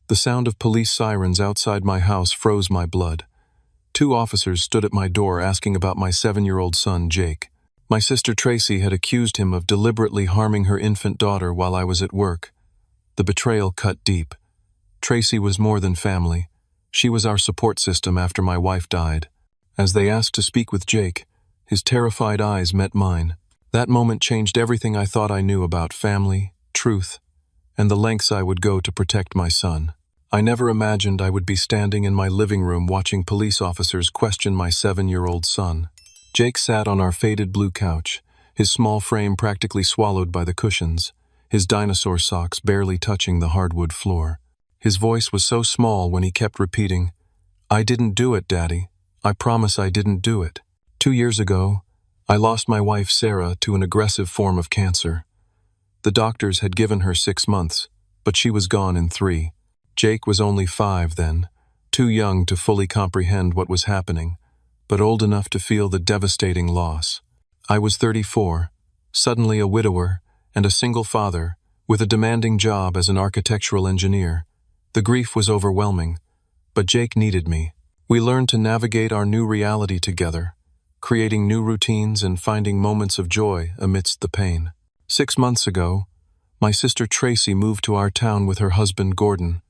The sound of police sirens outside my house froze my blood. 2 officers stood at my door asking about my 7-year-old son, Jake. My sister Tracy had accused him of deliberately harming her infant daughter while I was at work. The betrayal cut deep. Tracy was more than family. She was our support system after my wife died. As they asked to speak with Jake, his terrified eyes met mine. That moment changed everything I thought I knew about family, truth, and the lengths I would go to protect my son. I never imagined I would be standing in my living room watching police officers question my 7-year-old son. Jake sat on our faded blue couch, his small frame practically swallowed by the cushions, his dinosaur socks barely touching the hardwood floor. His voice was so small when he kept repeating, "I didn't do it, Daddy. I promise I didn't do it." 2 years ago, I lost my wife Sarah to an aggressive form of cancer. The doctors had given her 6 months, but she was gone in 3. Jake was only 5 then, too young to fully comprehend what was happening, but old enough to feel the devastating loss. I was 34, suddenly a widower and a single father, with a demanding job as an architectural engineer. The grief was overwhelming, but Jake needed me. We learned to navigate our new reality together, creating new routines and finding moments of joy amidst the pain. 6 months ago, my sister Tracy moved to our town with her husband Gordon.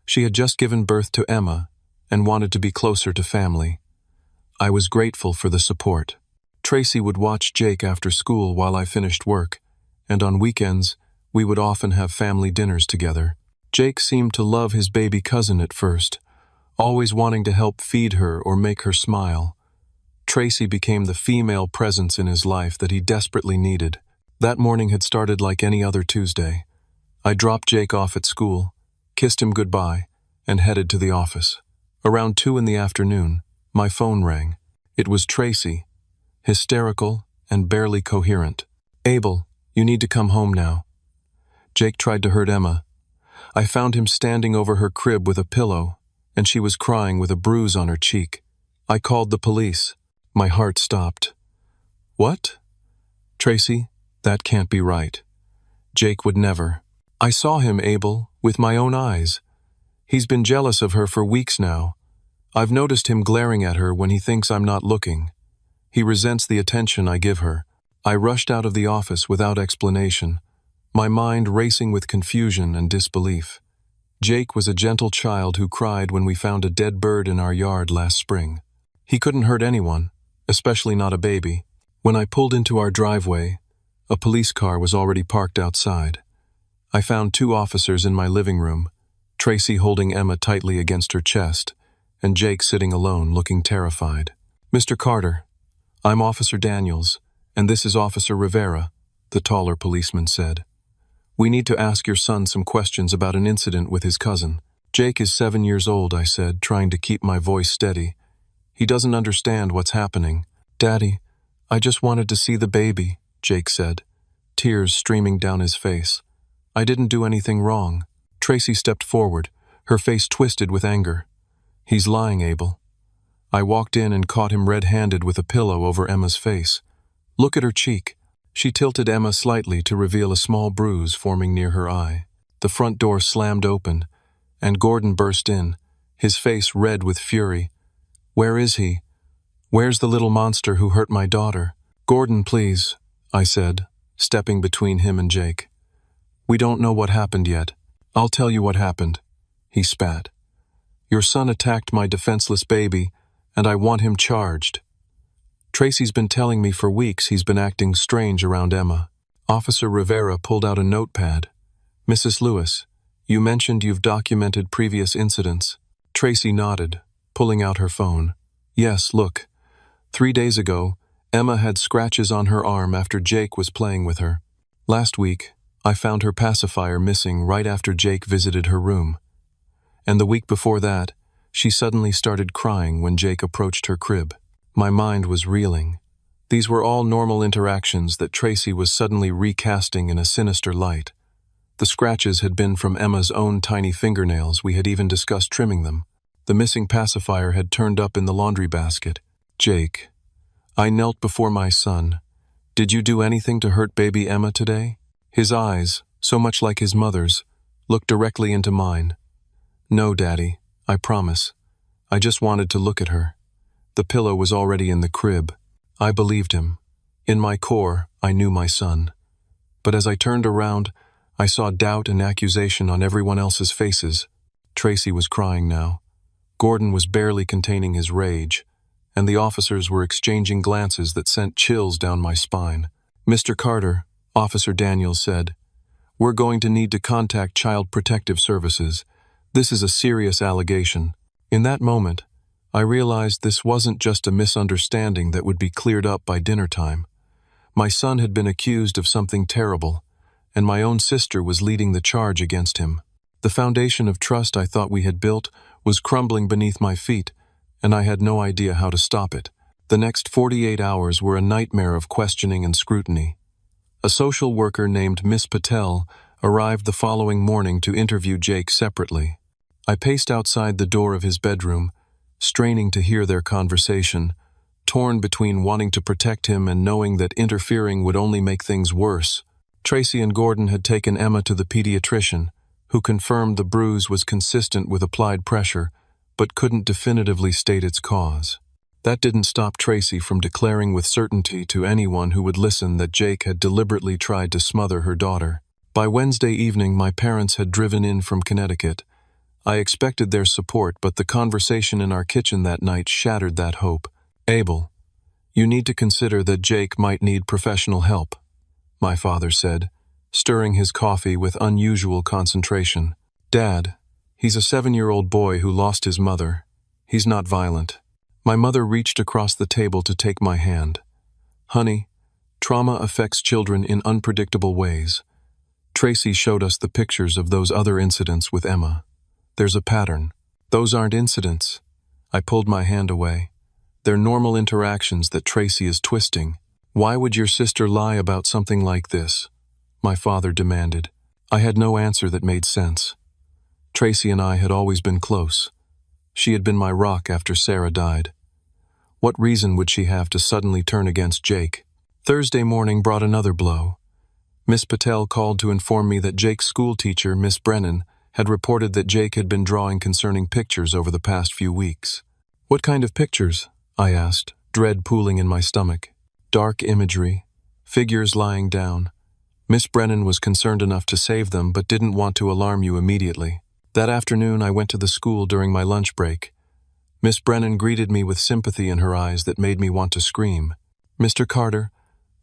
She had just given birth to Emma and wanted to be closer to family. I was grateful for the support. Tracy would watch Jake after school while I finished work, and on weekends, we would often have family dinners together. Jake seemed to love his baby cousin at first, always wanting to help feed her or make her smile. Tracy became the female presence in his life that he desperately needed. That morning had started like any other Tuesday. I dropped Jake off at school, kissed him goodbye, and headed to the office. Around 2 in the afternoon, my phone rang. It was Tracy, hysterical and barely coherent. "Abel, you need to come home now." Jake tried to hurt Emma. I found him standing over her crib with a pillow, and she was crying with a bruise on her cheek. I called the police. My heart stopped. "What?" "Tracy, that can't be right. Jake would never." "I saw him, Abel, with my own eyes. He's been jealous of her for weeks now. I've noticed him glaring at her when he thinks I'm not looking. He resents the attention I give her." I rushed out of the office without explanation, my mind racing with confusion and disbelief. Jake was a gentle child who cried when we found a dead bird in our yard last spring. He couldn't hurt anyone, especially not a baby. When I pulled into our driveway, a police car was already parked outside. I found 2 officers in my living room, Tracy holding Emma tightly against her chest, and Jake sitting alone, looking terrified. "Mr. Carter, I'm Officer Daniels, and this is Officer Rivera," the taller policeman said. "We need to ask your son some questions about an incident with his cousin." "Jake is 7 years old," I said, trying to keep my voice steady. "He doesn't understand what's happening." "Daddy, I just wanted to see the baby," Jake said, tears streaming down his face. "I didn't do anything wrong." Tracy stepped forward, her face twisted with anger. "He's lying, Abel." I walked in and caught him red-handed with a pillow over Emma's face. "Look at her cheek." She tilted Emma slightly to reveal a small bruise forming near her eye. The front door slammed open, and Gordon burst in, his face red with fury. "Where is he? Where's the little monster who hurt my daughter?" "Gordon, please," I said, stepping between him and Jake. "We don't know what happened yet." "I'll tell you what happened," he spat. "Your son attacked my defenseless baby, and I want him charged. Tracy's been telling me for weeks he's been acting strange around Emma." Officer Rivera pulled out a notepad. "Mrs. Lewis, you mentioned you've documented previous incidents." Tracy nodded, pulling out her phone. "Yes, look. 3 days ago, Emma had scratches on her arm after Jake was playing with her. Last week, I found her pacifier missing right after Jake visited her room. And the week before that, she suddenly started crying when Jake approached her crib." My mind was reeling. These were all normal interactions that Tracy was suddenly recasting in a sinister light. The scratches had been from Emma's own tiny fingernails. We had even discussed trimming them. The missing pacifier had turned up in the laundry basket. "Jake, I knelt before my son. Did you do anything to hurt baby Emma today?" His eyes, so much like his mother's, looked directly into mine. "No, Daddy, I promise. I just wanted to look at her." The pillow was already in the crib. I believed him. In my core, I knew my son. But as I turned around, I saw doubt and accusation on everyone else's faces. Tracy was crying now. Gordon was barely containing his rage, and the officers were exchanging glances that sent chills down my spine. "Mr. Carter," Officer Daniels said, "we're going to need to contact Child Protective Services. This is a serious allegation." In that moment, I realized this wasn't just a misunderstanding that would be cleared up by dinner time. My son had been accused of something terrible, and my own sister was leading the charge against him. The foundation of trust I thought we had built was crumbling beneath my feet, and I had no idea how to stop it. The next 48 hours were a nightmare of questioning and scrutiny. A social worker named Miss Patel arrived the following morning to interview Jake separately. I paced outside the door of his bedroom, straining to hear their conversation, torn between wanting to protect him and knowing that interfering would only make things worse. Tracy and Gordon had taken Emma to the pediatrician, who confirmed the bruise was consistent with applied pressure, but couldn't definitively state its cause. That didn't stop Tracy from declaring with certainty to anyone who would listen that Jake had deliberately tried to smother her daughter. By Wednesday evening, my parents had driven in from Connecticut. I expected their support, but the conversation in our kitchen that night shattered that hope. "Abel, you need to consider that Jake might need professional help," my father said, stirring his coffee with unusual concentration. "Dad, he's a 7-year-old boy who lost his mother. He's not violent." My mother reached across the table to take my hand. "Honey, trauma affects children in unpredictable ways." Tracy showed us the pictures of those other incidents with Emma. "There's a pattern." "Those aren't incidents." I pulled my hand away. "They're normal interactions that Tracy is twisting." "Why would your sister lie about something like this?" my father demanded. I had no answer that made sense. Tracy and I had always been close. She had been my rock after Sarah died. What reason would she have to suddenly turn against Jake? Thursday morning brought another blow. Miss Patel called to inform me that Jake's school teacher, Miss Brennan, had reported that Jake had been drawing concerning pictures over the past few weeks. "What kind of pictures?" I asked, dread pooling in my stomach. "Dark imagery, figures lying down." Miss Brennan was concerned enough to save them, but didn't want to alarm you immediately. That afternoon, I went to the school during my lunch break. Miss Brennan greeted me with sympathy in her eyes that made me want to scream. "Mr. Carter,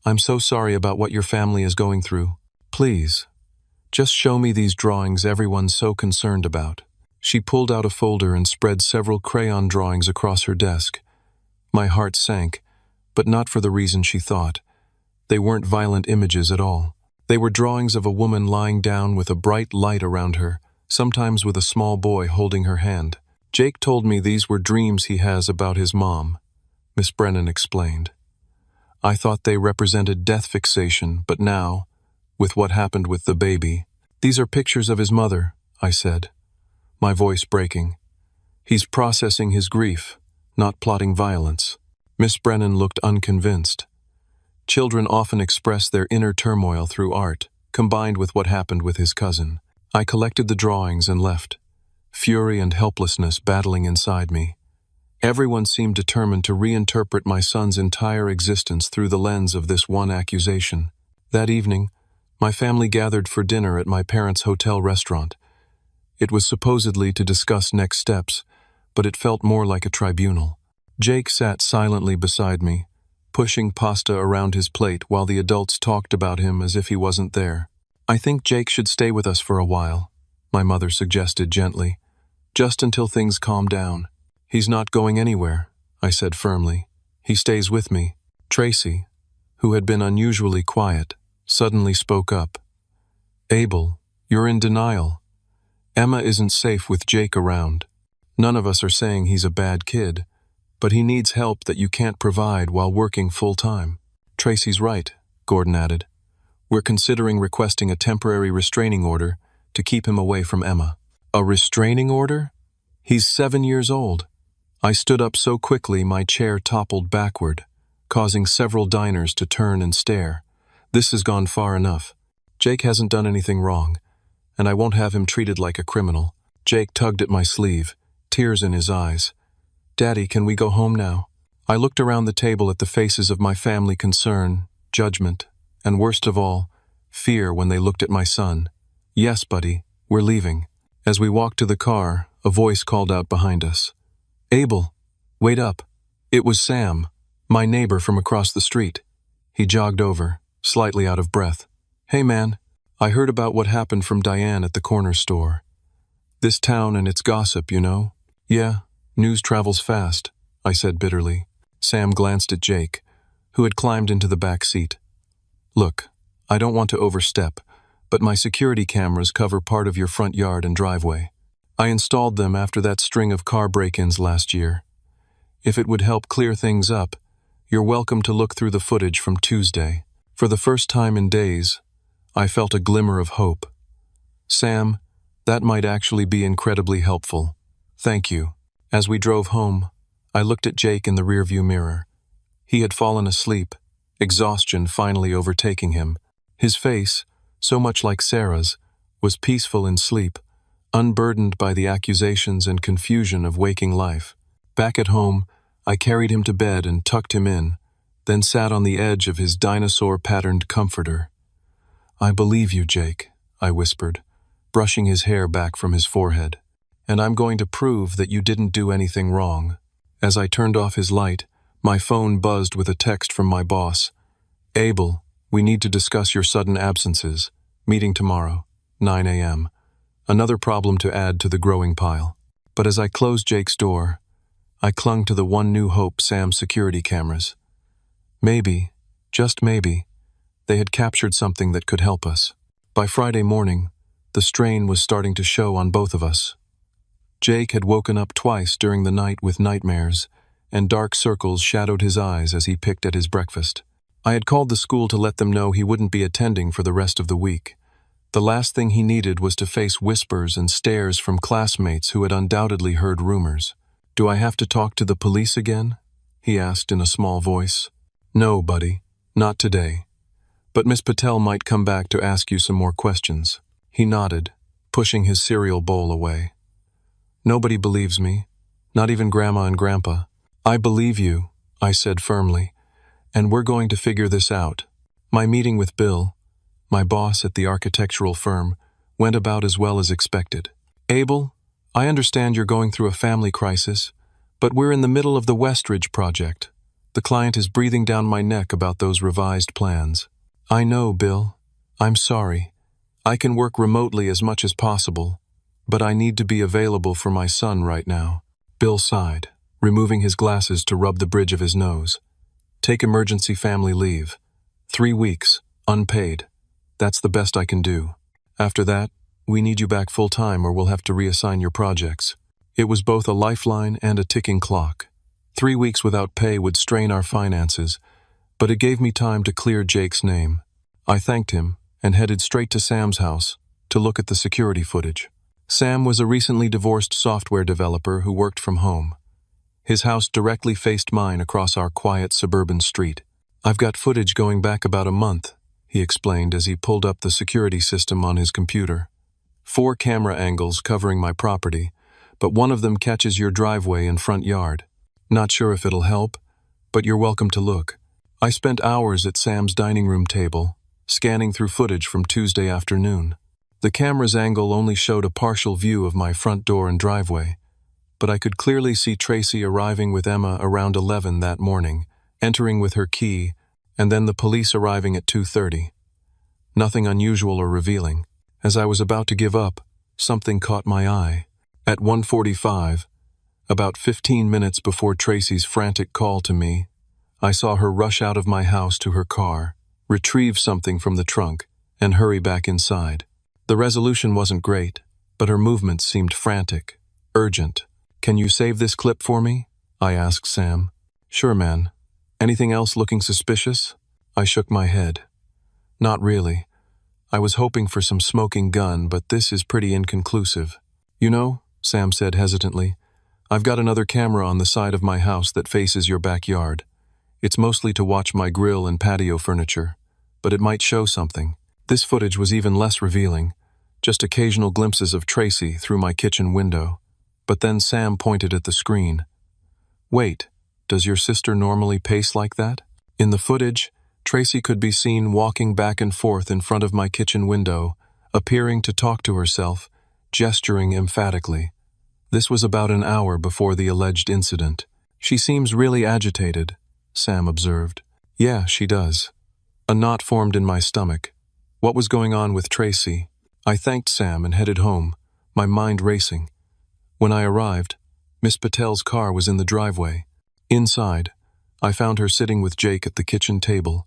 I'm so sorry about what your family is going through. Please, just show me these drawings everyone's so concerned about." She pulled out a folder and spread several crayon drawings across her desk. My heart sank, but not for the reason she thought. They weren't violent images at all. They were drawings of a woman lying down with a bright light around her, sometimes with a small boy holding her hand. "Jake told me these were dreams he has about his mom," Miss Brennan explained. "I thought they represented death fixation, but now, with what happened with the baby—" "These are pictures of his mother," I said, my voice breaking. "He's processing his grief, not plotting violence." Miss Brennan looked unconvinced. Children often express their inner turmoil through art, combined with what happened with his cousin. I collected the drawings and left, fury and helplessness battling inside me. Everyone seemed determined to reinterpret my son's entire existence through the lens of this one accusation. That evening, my family gathered for dinner at my parents' hotel restaurant. It was supposedly to discuss next steps, but it felt more like a tribunal. Jake sat silently beside me, pushing pasta around his plate while the adults talked about him as if he wasn't there. "I think Jake should stay with us for a while," my mother suggested gently, "just until things calm down." "He's not going anywhere," I said firmly. "He stays with me." Tracy, who had been unusually quiet, suddenly spoke up. "Abel, you're in denial. Emma isn't safe with Jake around. None of us are saying he's a bad kid, but he needs help that you can't provide while working full-time." "Tracy's right," Gordon added. "We're considering requesting a temporary restraining order to keep him away from Emma." "A restraining order? He's 7 years old." I stood up so quickly my chair toppled backward, causing several diners to turn and stare. "This has gone far enough. Jake hasn't done anything wrong, and I won't have him treated like a criminal." Jake tugged at my sleeve, tears in his eyes. "Daddy, can we go home now?" I looked around the table at the faces of my family, concern, judgment, and worst of all, fear when they looked at my son. "Yes, buddy, we're leaving." As we walked to the car, a voice called out behind us. "Abel, wait up." It was Sam, my neighbor from across the street. He jogged over, slightly out of breath. "Hey man, I heard about what happened from Diane at the corner store. This town and its gossip, you know?" "Yeah, news travels fast," I said bitterly. Sam glanced at Jake, who had climbed into the back seat. "Look, I don't want to overstep, but my security cameras cover part of your front yard and driveway. I installed them after that string of car break-ins last year. If it would help clear things up, you're welcome to look through the footage from Tuesday." For the first time in days, I felt a glimmer of hope. "Sam, that might actually be incredibly helpful. Thank you." As we drove home, I looked at Jake in the rearview mirror. He had fallen asleep, exhaustion finally overtaking him. His face, so much like Sarah's, was peaceful in sleep, unburdened by the accusations and confusion of waking life. Back at home, I carried him to bed and tucked him in, then sat on the edge of his dinosaur-patterned comforter. "I believe you, Jake," I whispered, brushing his hair back from his forehead. "And I'm going to prove that you didn't do anything wrong." As I turned off his light, my phone buzzed with a text from my boss. "Abel, we need to discuss your sudden absences. Meeting tomorrow, 9 a.m. Another problem to add to the growing pile." But as I closed Jake's door, I clung to the one new hope: Sam's security cameras. Maybe, just maybe, they had captured something that could help us. By Friday morning, the strain was starting to show on both of us. Jake had woken up twice during the night with nightmares, and dark circles shadowed his eyes as he picked at his breakfast. I had called the school to let them know he wouldn't be attending for the rest of the week. The last thing he needed was to face whispers and stares from classmates who had undoubtedly heard rumors. "Do I have to talk to the police again?" he asked in a small voice. "No, buddy, not today. But Miss Patel might come back to ask you some more questions." He nodded, pushing his cereal bowl away. "Nobody believes me, not even Grandma and Grandpa." "I believe you," I said firmly, "and we're going to figure this out." My meeting with Bill, my boss at the architectural firm, went about as well as expected. "Abel, I understand you're going through a family crisis, but we're in the middle of the Westridge project. The client is breathing down my neck about those revised plans." "I know, Bill. I'm sorry. I can work remotely as much as possible, but I need to be available for my son right now." Bill sighed, removing his glasses to rub the bridge of his nose. "Take emergency family leave. 3 weeks, unpaid. That's the best I can do. After that, we need you back full-time or we'll have to reassign your projects." It was both a lifeline and a ticking clock. 3 weeks without pay would strain our finances, but it gave me time to clear Jake's name. I thanked him and headed straight to Sam's house to look at the security footage. Sam was a recently divorced software developer who worked from home. His house directly faced mine across our quiet suburban street. "I've got footage going back about a month," he explained as he pulled up the security system on his computer. 4 camera angles covering my property, but one of them catches your driveway and front yard. Not sure if it'll help, but you're welcome to look. I spent hours at Sam's dining room table, scanning through footage from Tuesday afternoon. The camera's angle only showed a partial view of my front door and driveway, but I could clearly see Tracy arriving with Emma around 11 that morning, entering with her key, and then the police arriving at 2:30. Nothing unusual or revealing. As I was about to give up, something caught my eye. At 1:45, about 15 minutes before Tracy's frantic call to me, I saw her rush out of my house to her car, retrieve something from the trunk, and hurry back inside. The resolution wasn't great, but her movements seemed frantic, urgent. "Can you save this clip for me?" I asked Sam. "Sure, man. Anything else looking suspicious?" I shook my head. "Not really. I was hoping for some smoking gun, but this is pretty inconclusive." "You know," Sam said hesitantly, "I've got another camera on the side of my house that faces your backyard. It's mostly to watch my grill and patio furniture, but it might show something." This footage was even less revealing, just occasional glimpses of Tracy through my kitchen window. But then Sam pointed at the screen. Wait, does your sister normally pace like that? In the footage, Tracy could be seen walking back and forth in front of my kitchen window, appearing to talk to herself, gesturing emphatically. This was about an hour before the alleged incident. She seems really agitated, Sam observed. Yeah, she does. A knot formed in my stomach. What was going on with Tracy? I thanked Sam and headed home, my mind racing. When I arrived, Miss Patel's car was in the driveway. Inside, I found her sitting with Jake at the kitchen table,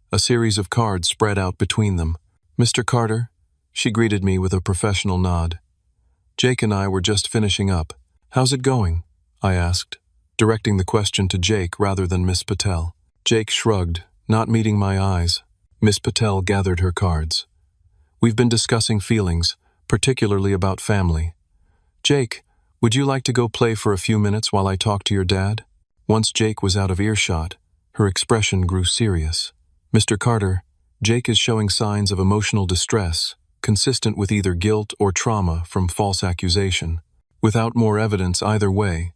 a series of cards spread out between them. Mr. Carter, she greeted me with a professional nod. Jake and I were just finishing up. How's it going? I asked, directing the question to Jake rather than Miss Patel. Jake shrugged, not meeting my eyes. Miss Patel gathered her cards. We've been discussing feelings, particularly about family. Jake, would you like to go play for a few minutes while I talk to your dad? Once Jake was out of earshot, her expression grew serious. Mr. Carter, Jake is showing signs of emotional distress, consistent with either guilt or trauma from false accusation. Without more evidence either way,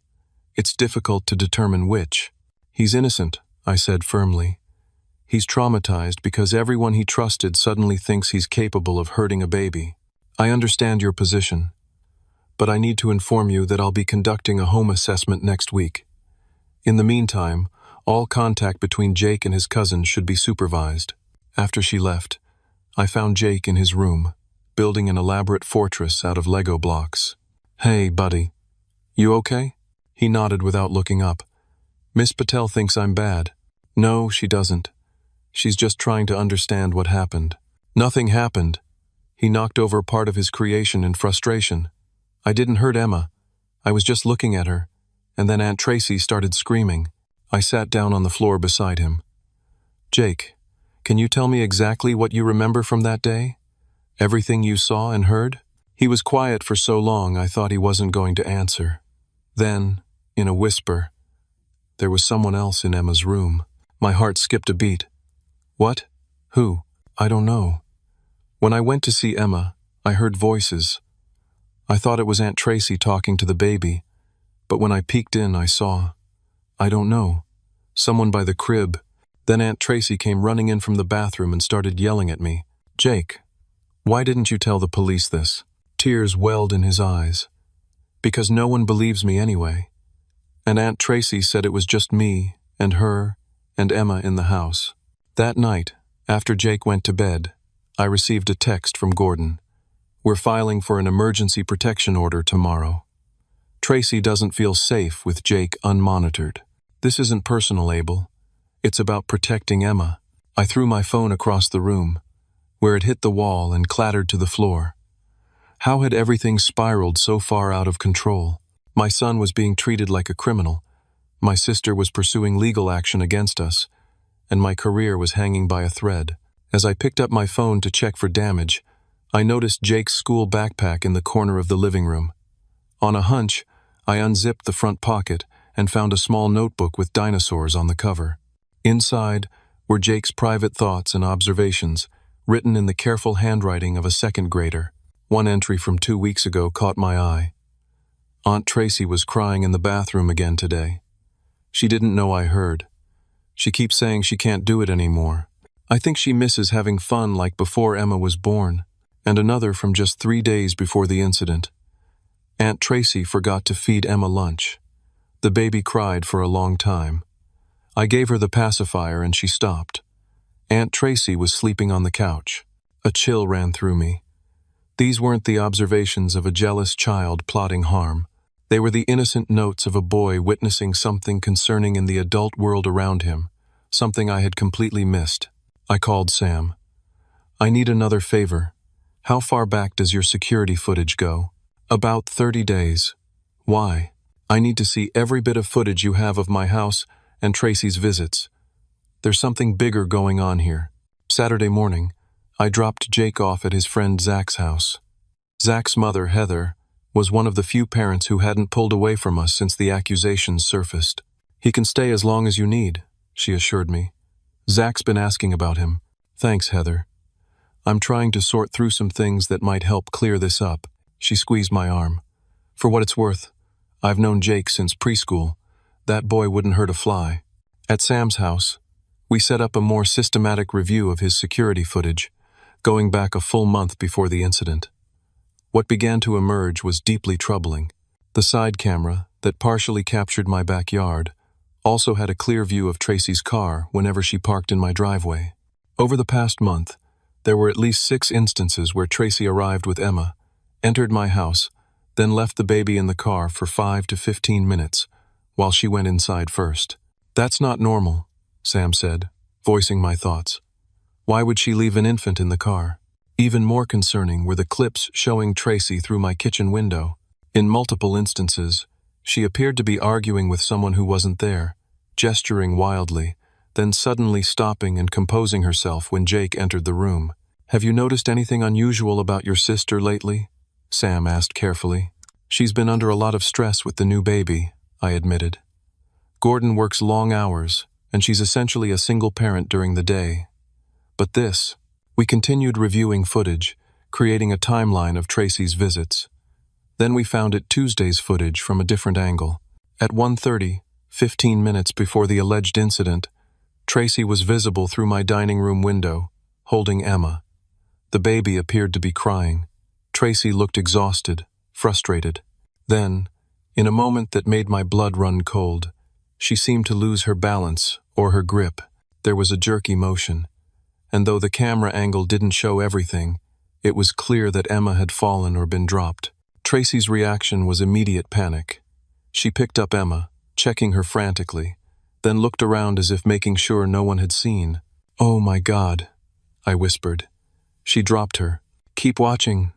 it's difficult to determine which. He's innocent, I said firmly. He's traumatized because everyone he trusted suddenly thinks he's capable of hurting a baby. I understand your position, but I need to inform you that I'll be conducting a home assessment next week. In the meantime, all contact between Jake and his cousin should be supervised. After she left, I found Jake in his room, building an elaborate fortress out of Lego blocks. Hey, buddy. You okay? He nodded without looking up. Miss Patel thinks I'm bad. No, she doesn't. She's just trying to understand what happened. Nothing happened. He knocked over part of his creation in frustration. I didn't hurt Emma. I was just looking at her, and then Aunt Tracy started screaming. I sat down on the floor beside him. Jake, can you tell me exactly what you remember from that day? Everything you saw and heard? He was quiet for so long I thought he wasn't going to answer. Then, in a whisper, there was someone else in Emma's room. My heart skipped a beat. What? Who? I don't know. When I went to see Emma, I heard voices. I thought it was Aunt Tracy talking to the baby, but when I peeked in, I saw, I don't know, someone by the crib. Then Aunt Tracy came running in from the bathroom and started yelling at me. Jake, why didn't you tell the police this? Tears welled in his eyes. Because no one believes me anyway. And Aunt Tracy said it was just me and her and Emma in the house. That night, after Jake went to bed, I received a text from Gordon. We're filing for an emergency protection order tomorrow. Tracy doesn't feel safe with Jake unmonitored. This isn't personal, Abel. It's about protecting Emma. I threw my phone across the room, where it hit the wall and clattered to the floor. How had everything spiraled so far out of control? My son was being treated like a criminal. My sister was pursuing legal action against us, and my career was hanging by a thread. As I picked up my phone to check for damage, I noticed Jake's school backpack in the corner of the living room. On a hunch, I unzipped the front pocket and found a small notebook with dinosaurs on the cover. Inside were Jake's private thoughts and observations, written in the careful handwriting of a second grader. One entry from 2 weeks ago caught my eye. Aunt Tracy was crying in the bathroom again today. She didn't know I heard. She keeps saying she can't do it anymore. I think she misses having fun like before Emma was born. And another from just 3 days before the incident. Aunt Tracy forgot to feed Emma lunch. The baby cried for a long time. I gave her the pacifier and she stopped. Aunt Tracy was sleeping on the couch. A chill ran through me. These weren't the observations of a jealous child plotting harm. They were the innocent notes of a boy witnessing something concerning in the adult world around him, something I had completely missed. I called Sam. I need another favor. How far back does your security footage go? About 30 days. Why? I need to see every bit of footage you have of my house and Tracy's visits. There's something bigger going on here. Saturday morning, I dropped Jake off at his friend Zach's house. Zach's mother, Heather, was one of the few parents who hadn't pulled away from us since the accusations surfaced. He can stay as long as you need, she assured me. Zach's been asking about him. Thanks, Heather. I'm trying to sort through some things that might help clear this up. She squeezed my arm. For what it's worth, I've known Jake since preschool. That boy wouldn't hurt a fly. At Sam's house, we set up a more systematic review of his security footage, going back a full month before the incident. What began to emerge was deeply troubling. The side camera, that partially captured my backyard, also had a clear view of Tracy's car whenever she parked in my driveway. Over the past month, there were at least 6 instances where Tracy arrived with Emma, entered my house, then left the baby in the car for 5 to 15 minutes, while she went inside first. That's not normal, Sam said, voicing my thoughts. Why would she leave an infant in the car? Even more concerning were the clips showing Tracy through my kitchen window. In multiple instances, she appeared to be arguing with someone who wasn't there, gesturing wildly, then suddenly stopping and composing herself when Jake entered the room. Have you noticed anything unusual about your sister lately? Sam asked carefully. She's been under a lot of stress with the new baby, I admitted. Gordon works long hours, and she's essentially a single parent during the day. But we continued reviewing footage, creating a timeline of Tracy's visits. Then we found Tuesday's footage from a different angle. At 1:30, 15 minutes before the alleged incident, Tracy was visible through my dining room window, holding Emma. The baby appeared to be crying. Tracy looked exhausted, frustrated. Then, in a moment that made my blood run cold, she seemed to lose her balance or her grip. There was a jerky motion, and though the camera angle didn't show everything, it was clear that Emma had fallen or been dropped. Tracy's reaction was immediate panic. She picked up Emma, checking her frantically, then looked around as if making sure no one had seen. "Oh my God," I whispered. "She dropped her." "Keep watching,"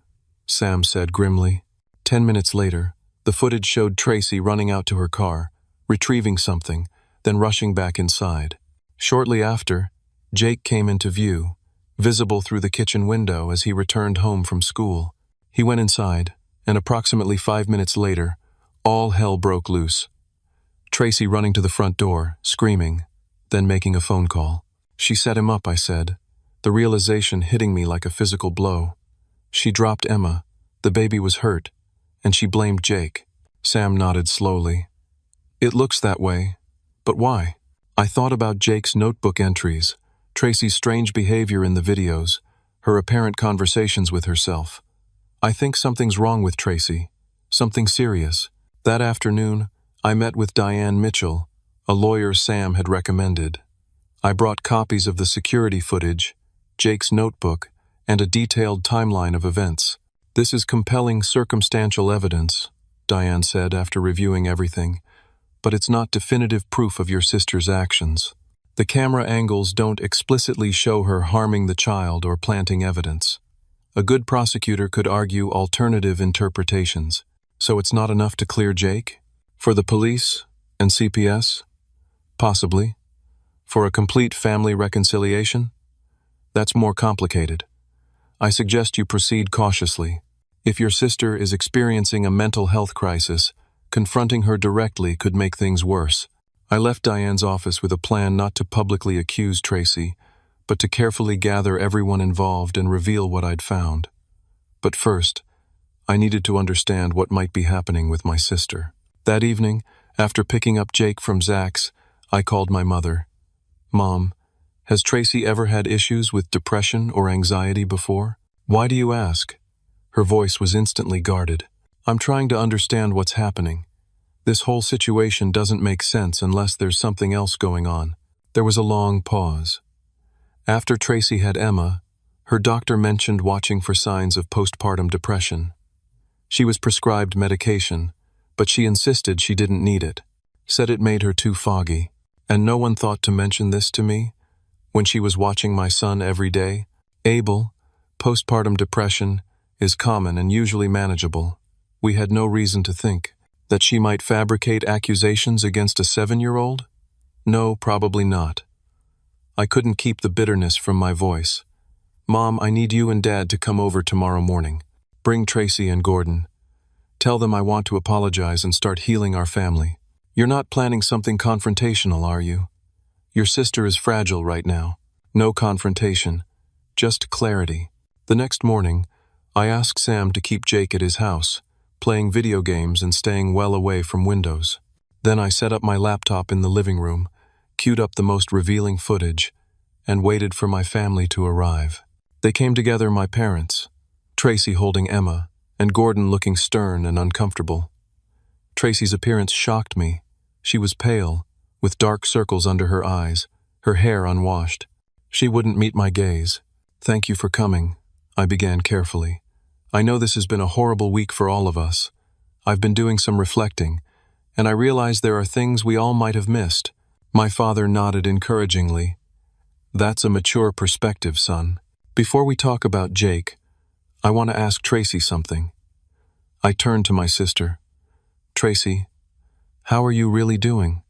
Sam said grimly. 10 minutes later, the footage showed Tracy running out to her car, retrieving something, then rushing back inside. Shortly after, Jake came into view, visible through the kitchen window as he returned home from school. He went inside, and approximately 5 minutes later, all hell broke loose. Tracy running to the front door, screaming, then making a phone call. "She set him up," I said, the realization hitting me like a physical blow. She dropped Emma, the baby was hurt, and she blamed Jake. Sam nodded slowly. "It looks that way, but why?" I thought about Jake's notebook entries, Tracy's strange behavior in the videos, her apparent conversations with herself. I think something's wrong with Tracy, something serious. That afternoon, I met with Diane Mitchell, a lawyer Sam had recommended. I brought copies of the security footage, Jake's notebook, and a detailed timeline of events. "This is compelling circumstantial evidence," Diane said after reviewing everything, "but it's not definitive proof of your sister's actions. The camera angles don't explicitly show her harming the child or planting evidence. A good prosecutor could argue alternative interpretations, so it's not enough to clear Jake? For the police and CPS? Possibly. For a complete family reconciliation? That's more complicated. I suggest you proceed cautiously. If your sister is experiencing a mental health crisis, confronting her directly could make things worse." I left Diane's office with a plan not to publicly accuse Tracy, but to carefully gather everyone involved and reveal what I'd found. But first, I needed to understand what might be happening with my sister. That evening, after picking up Jake from Zach's, I called my mother. "Mom, has Tracy ever had issues with depression or anxiety before?" "Why do you ask?" Her voice was instantly guarded. "I'm trying to understand what's happening. This whole situation doesn't make sense unless there's something else going on." There was a long pause. After Tracy had Emma, her doctor mentioned watching for signs of postpartum depression. She was prescribed medication, but she insisted she didn't need it, said it made her too foggy. And no one thought to mention this to me when she was watching my son every day. "Abel, postpartum depression is common and usually manageable. We had no reason to think that she might fabricate accusations against a 7-year-old? No, probably not." I couldn't keep the bitterness from my voice. "Mom, I need you and Dad to come over tomorrow morning. Bring Tracy and Gordon. Tell them I want to apologize and start healing our family. You're not planning something confrontational, are you? Your sister is fragile right now. No confrontation, just clarity." The next morning, I asked Sam to keep Jake at his house, playing video games and staying well away from windows. Then I set up my laptop in the living room, queued up the most revealing footage, and waited for my family to arrive. They came together, my parents, Tracy holding Emma, and Gordon looking stern and uncomfortable. Tracy's appearance shocked me. She was pale, with dark circles under her eyes, her hair unwashed. She wouldn't meet my gaze. "Thank you for coming," I began carefully. "I know this has been a horrible week for all of us. I've been doing some reflecting, and I realize there are things we all might have missed." My father nodded encouragingly. "That's a mature perspective, son. Before we talk about Jake, I want to ask Tracy something." I turned to my sister. "Tracy, how are you really doing?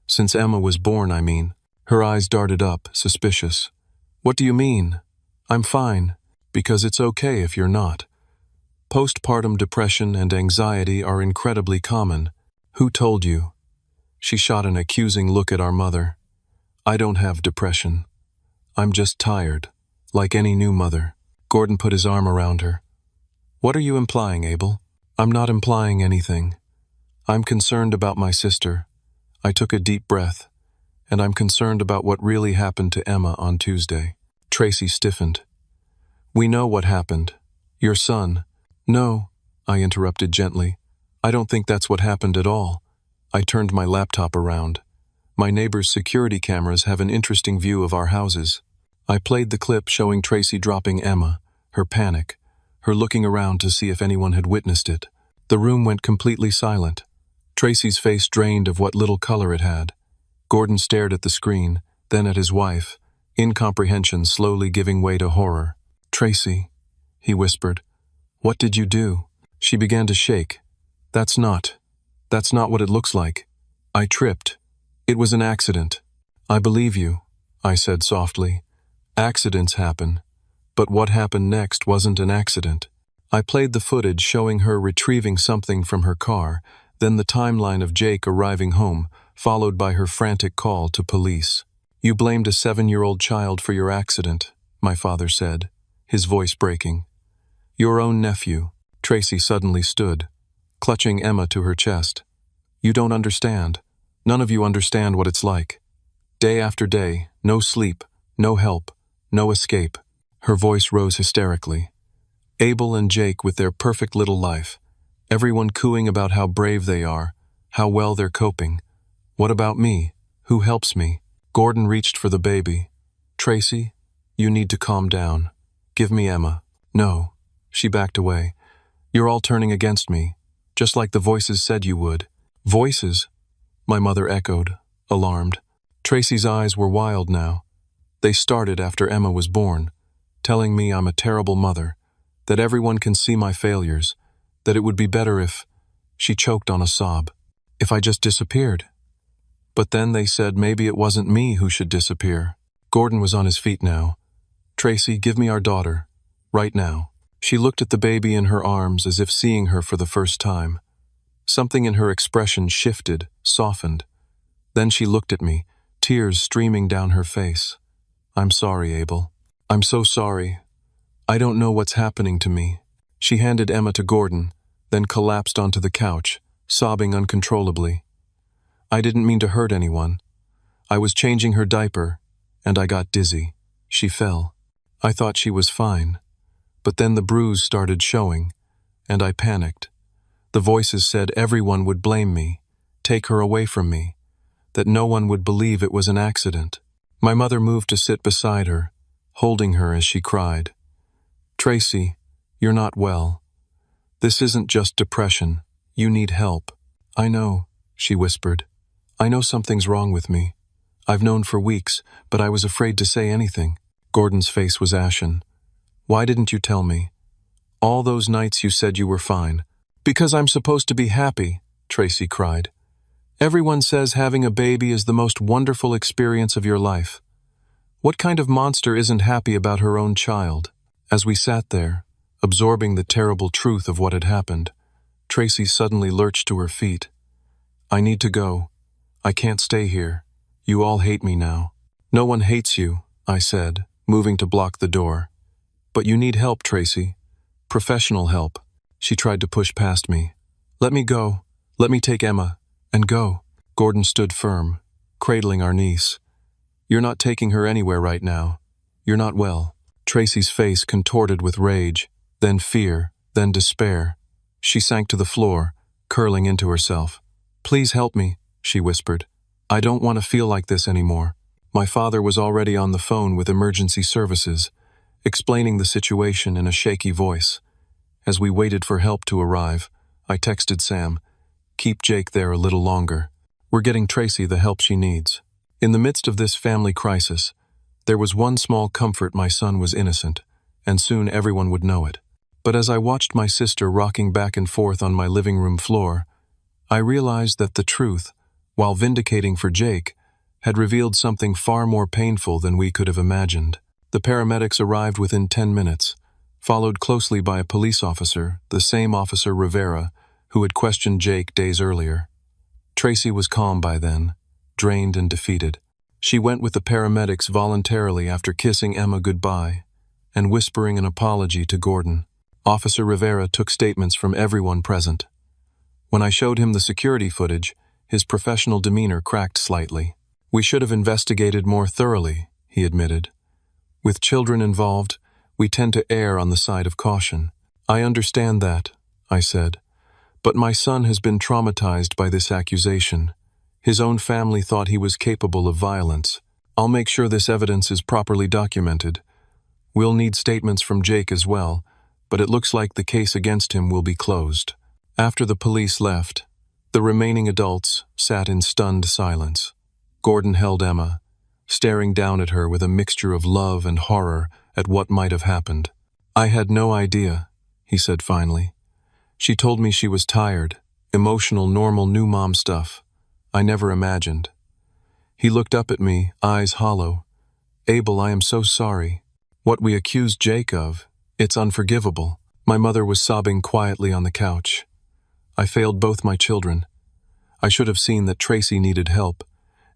Since Emma was born, I mean." Her eyes darted up, suspicious. "What do you mean?" "I'm fine, because it's okay if you're not. Postpartum depression and anxiety are incredibly common. Who told you?" She shot an accusing look at our mother. "I don't have depression. I'm just tired, like any new mother." Gordon put his arm around her. "What are you implying, Abel?" "I'm not implying anything. I'm concerned about my sister." I took a deep breath. "And I'm concerned about what really happened to Emma on Tuesday." Tracy stiffened. "We know what happened. Your son." "No," I interrupted gently. "I don't think that's what happened at all." I turned my laptop around. My neighbor's security cameras have an interesting view of our houses. I played the clip showing Tracy dropping Emma, her panic, her looking around to see if anyone had witnessed it. The room went completely silent. Tracy's face drained of what little color it had. Gordon stared at the screen, then at his wife, incomprehension slowly giving way to horror. "Tracy," he whispered, "what did you do?" She began to shake. That's not what it looks like." "I tripped. It was an accident." "I believe you," I said softly. "Accidents happen. But what happened next wasn't an accident." I played the footage showing her retrieving something from her car, then the timeline of Jake arriving home, followed by her frantic call to police. "You blamed a 7-year-old child for your accident," my father said, his voice breaking. "Your own nephew." Tracy suddenly stood, clutching Emma to her chest. "You don't understand. None of you understand what it's like. Day after day, no sleep, no help, no escape." Her voice rose hysterically. "Abel and Jake with their perfect little life. Everyone cooing about how brave they are, how well they're coping. What about me? Who helps me?" Gordon reached for the baby. "Tracy, you need to calm down. Give me Emma." "No." She backed away. "You're all turning against me, just like the voices said you would." "Voices?" my mother echoed, alarmed. Tracy's eyes were wild now. "They started after Emma was born, telling me I'm a terrible mother, that everyone can see my failures, that it would be better if—" She choked on a sob. "If I just disappeared. But then they said maybe it wasn't me who should disappear." Gordon was on his feet now. "Tracy, give me our daughter. Right now." She looked at the baby in her arms as if seeing her for the first time. Something in her expression shifted, softened. Then she looked at me, tears streaming down her face. "I'm sorry, Abel. I'm so sorry. I don't know what's happening to me." She handed Emma to Gordon, then collapsed onto the couch, sobbing uncontrollably. "I didn't mean to hurt anyone. I was changing her diaper, and I got dizzy." She fell. I thought she was fine. But then the bruise started showing, and I panicked. The voices said everyone would blame me, take her away from me, that no one would believe it was an accident. My mother moved to sit beside her, holding her as she cried. "Tracy, you're not well. This isn't just depression. You need help." "I know," she whispered. "I know something's wrong with me. I've known for weeks, but I was afraid to say anything." Gordon's face was ashen. "Why didn't you tell me? All those nights you said you were fine." "Because I'm supposed to be happy," Tracy cried. "Everyone says having a baby is the most wonderful experience of your life. What kind of monster isn't happy about her own child?" As we sat there, absorbing the terrible truth of what had happened, Tracy suddenly lurched to her feet. "I need to go. I can't stay here. You all hate me now." "No one hates you," I said, moving to block the door. But you need help, Tracy. Professional help. She tried to push past me. Let me go. Let me take Emma. And go. Gordon stood firm, cradling our niece. You're not taking her anywhere right now. You're not well. Tracy's face contorted with rage, then fear, then despair. She sank to the floor, curling into herself. Please help me, she whispered. I don't want to feel like this anymore. My father was already on the phone with emergency services, explaining the situation in a shaky voice. As we waited for help to arrive, I texted Sam, keep Jake there a little longer. We're getting Tracy the help she needs. In the midst of this family crisis, there was one small comfort: my son was innocent, and soon everyone would know it. But as I watched my sister rocking back and forth on my living room floor, I realized that the truth, while vindicating for Jake, had revealed something far more painful than we could have imagined. The paramedics arrived within 10 minutes, followed closely by a police officer, the same Officer Rivera, who had questioned Jake days earlier. Tracy was calm by then, drained and defeated. She went with the paramedics voluntarily after kissing Emma goodbye and whispering an apology to Gordon. Officer Rivera took statements from everyone present. When I showed him the security footage, his professional demeanor cracked slightly. We should have investigated more thoroughly, he admitted. With children involved, we tend to err on the side of caution. I understand that, I said. But my son has been traumatized by this accusation. His own family thought he was capable of violence. I'll make sure this evidence is properly documented. We'll need statements from Jake as well, but it looks like the case against him will be closed. After the police left, the remaining adults sat in stunned silence. Gordon held Emma, staring down at her with a mixture of love and horror at what might have happened. I had no idea, he said finally. She told me she was tired, emotional, normal new mom stuff. I never imagined. He looked up at me, eyes hollow. Abel, I am so sorry. What we accused Jake of, it's unforgivable. My mother was sobbing quietly on the couch. I failed both my children. I should have seen that Tracy needed help,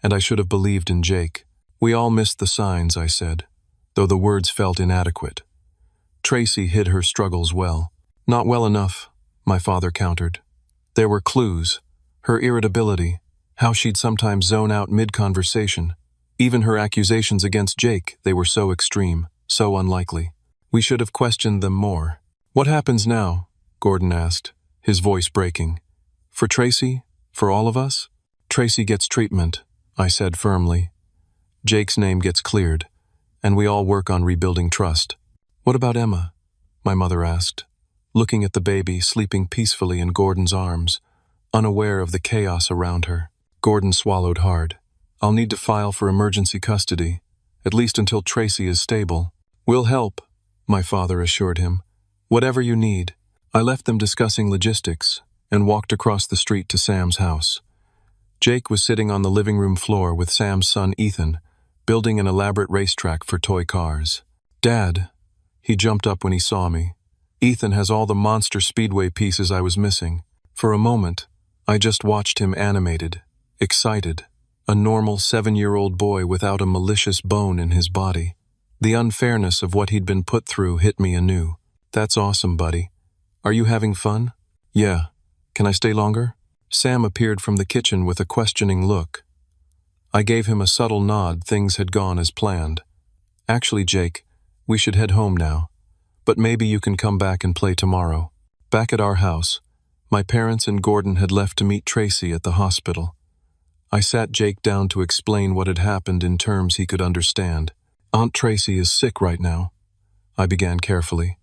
and I should have believed in Jake. We all missed the signs, I said, though the words felt inadequate. Tracy hid her struggles well. Not well enough, my father countered. There were clues, her irritability, how she'd sometimes zone out mid-conversation. Even her accusations against Jake, they were so extreme, so unlikely. We should have questioned them more. What happens now? Gordon asked, his voice breaking. For Tracy? For all of us? Tracy gets treatment, I said firmly. Jake's name gets cleared, and we all work on rebuilding trust. What about Emma? My mother asked, looking at the baby sleeping peacefully in Gordon's arms, unaware of the chaos around her. Gordon swallowed hard. I'll need to file for emergency custody, at least until Tracy is stable. We'll help, my father assured him. Whatever you need. I left them discussing logistics and walked across the street to Sam's house. Jake was sitting on the living room floor with Sam's son Ethan, building an elaborate racetrack for toy cars. Dad, he jumped up when he saw me. Ethan has all the monster speedway pieces I was missing. For a moment, I just watched him animated, excited, a normal 7-year-old boy without a malicious bone in his body. The unfairness of what he'd been put through hit me anew. That's awesome, buddy. Are you having fun? Yeah. Can I stay longer? Sam appeared from the kitchen with a questioning look. I gave him a subtle nod. Things had gone as planned. Actually, Jake, we should head home now. But maybe you can come back and play tomorrow. Back at our house, my parents and Gordon had left to meet Tracy at the hospital. I sat Jake down to explain what had happened in terms he could understand. Aunt Tracy is sick right now, I began carefully.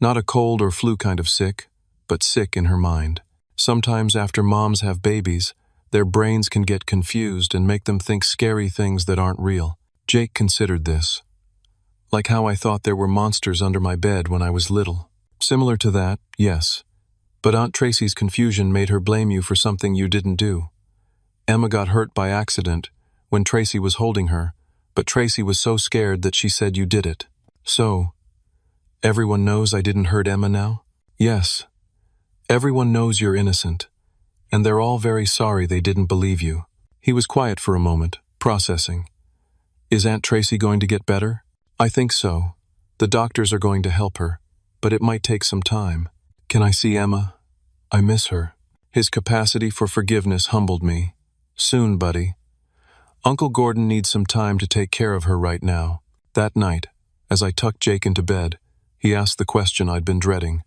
Not a cold or flu kind of sick, but sick in her mind. Sometimes after moms have babies, their brains can get confused and make them think scary things that aren't real. Jake considered this. Like how I thought there were monsters under my bed when I was little. Similar to that, yes. But Aunt Tracy's confusion made her blame you for something you didn't do. Emma got hurt by accident when Tracy was holding her, but Tracy was so scared that she said you did it. So, everyone knows I didn't hurt Emma now? Yes. Everyone knows you're innocent, and they're all very sorry they didn't believe you. He was quiet for a moment, processing. Is Aunt Tracy going to get better? I think so, The doctors are going to help her, but it might take some time. Can I see Emma? I miss her. His capacity for forgiveness humbled me. Soon, buddy. Uncle Gordon needs some time to take care of her right now. That night, as I tucked Jake into bed, he asked the question I'd been dreading.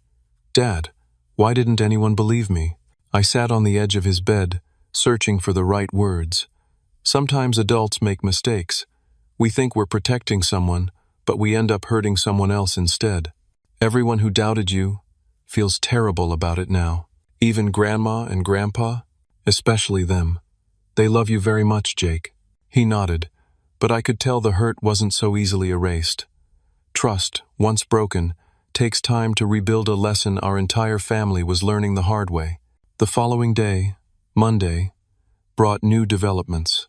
Dad, why didn't anyone believe me? I sat on the edge of his bed, searching for the right words. Sometimes adults make mistakes. We think we're protecting someone, but we end up hurting someone else instead. Everyone who doubted you feels terrible about it now. Even Grandma and Grandpa, especially them. They love you very much, Jake. He nodded, but I could tell the hurt wasn't so easily erased. Trust, once broken, takes time to rebuild, a lesson our entire family was learning the hard way. The following day, Monday, brought new developments.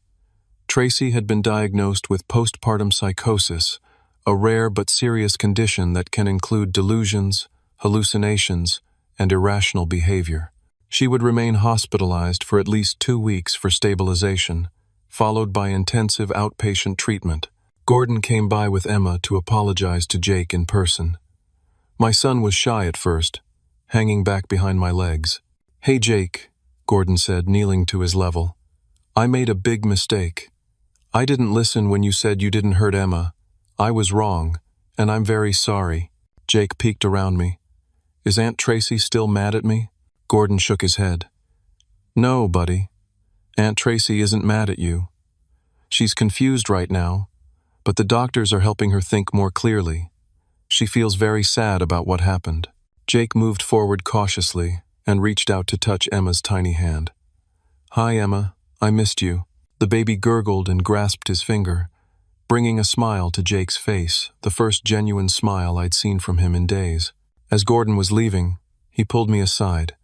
Tracy had been diagnosed with postpartum psychosis, a rare but serious condition that can include delusions, hallucinations, and irrational behavior. She would remain hospitalized for at least 2 weeks for stabilization, followed by intensive outpatient treatment. Gordon came by with Emma to apologize to Jake in person. My son was shy at first, hanging back behind my legs. Hey Jake, Gordon said, kneeling to his level. I made a big mistake. I didn't listen when you said you didn't hurt Emma. I was wrong, and I'm very sorry. Jake peeked around me. Is Aunt Tracy still mad at me? Gordon shook his head. No, buddy. Aunt Tracy isn't mad at you. She's confused right now, but the doctors are helping her think more clearly. She feels very sad about what happened. Jake moved forward cautiously and reached out to touch Emma's tiny hand. Hi, Emma. I missed you. The baby gurgled and grasped his finger, bringing a smile to Jake's face, the first genuine smile I'd seen from him in days. As Gordon was leaving, he pulled me aside.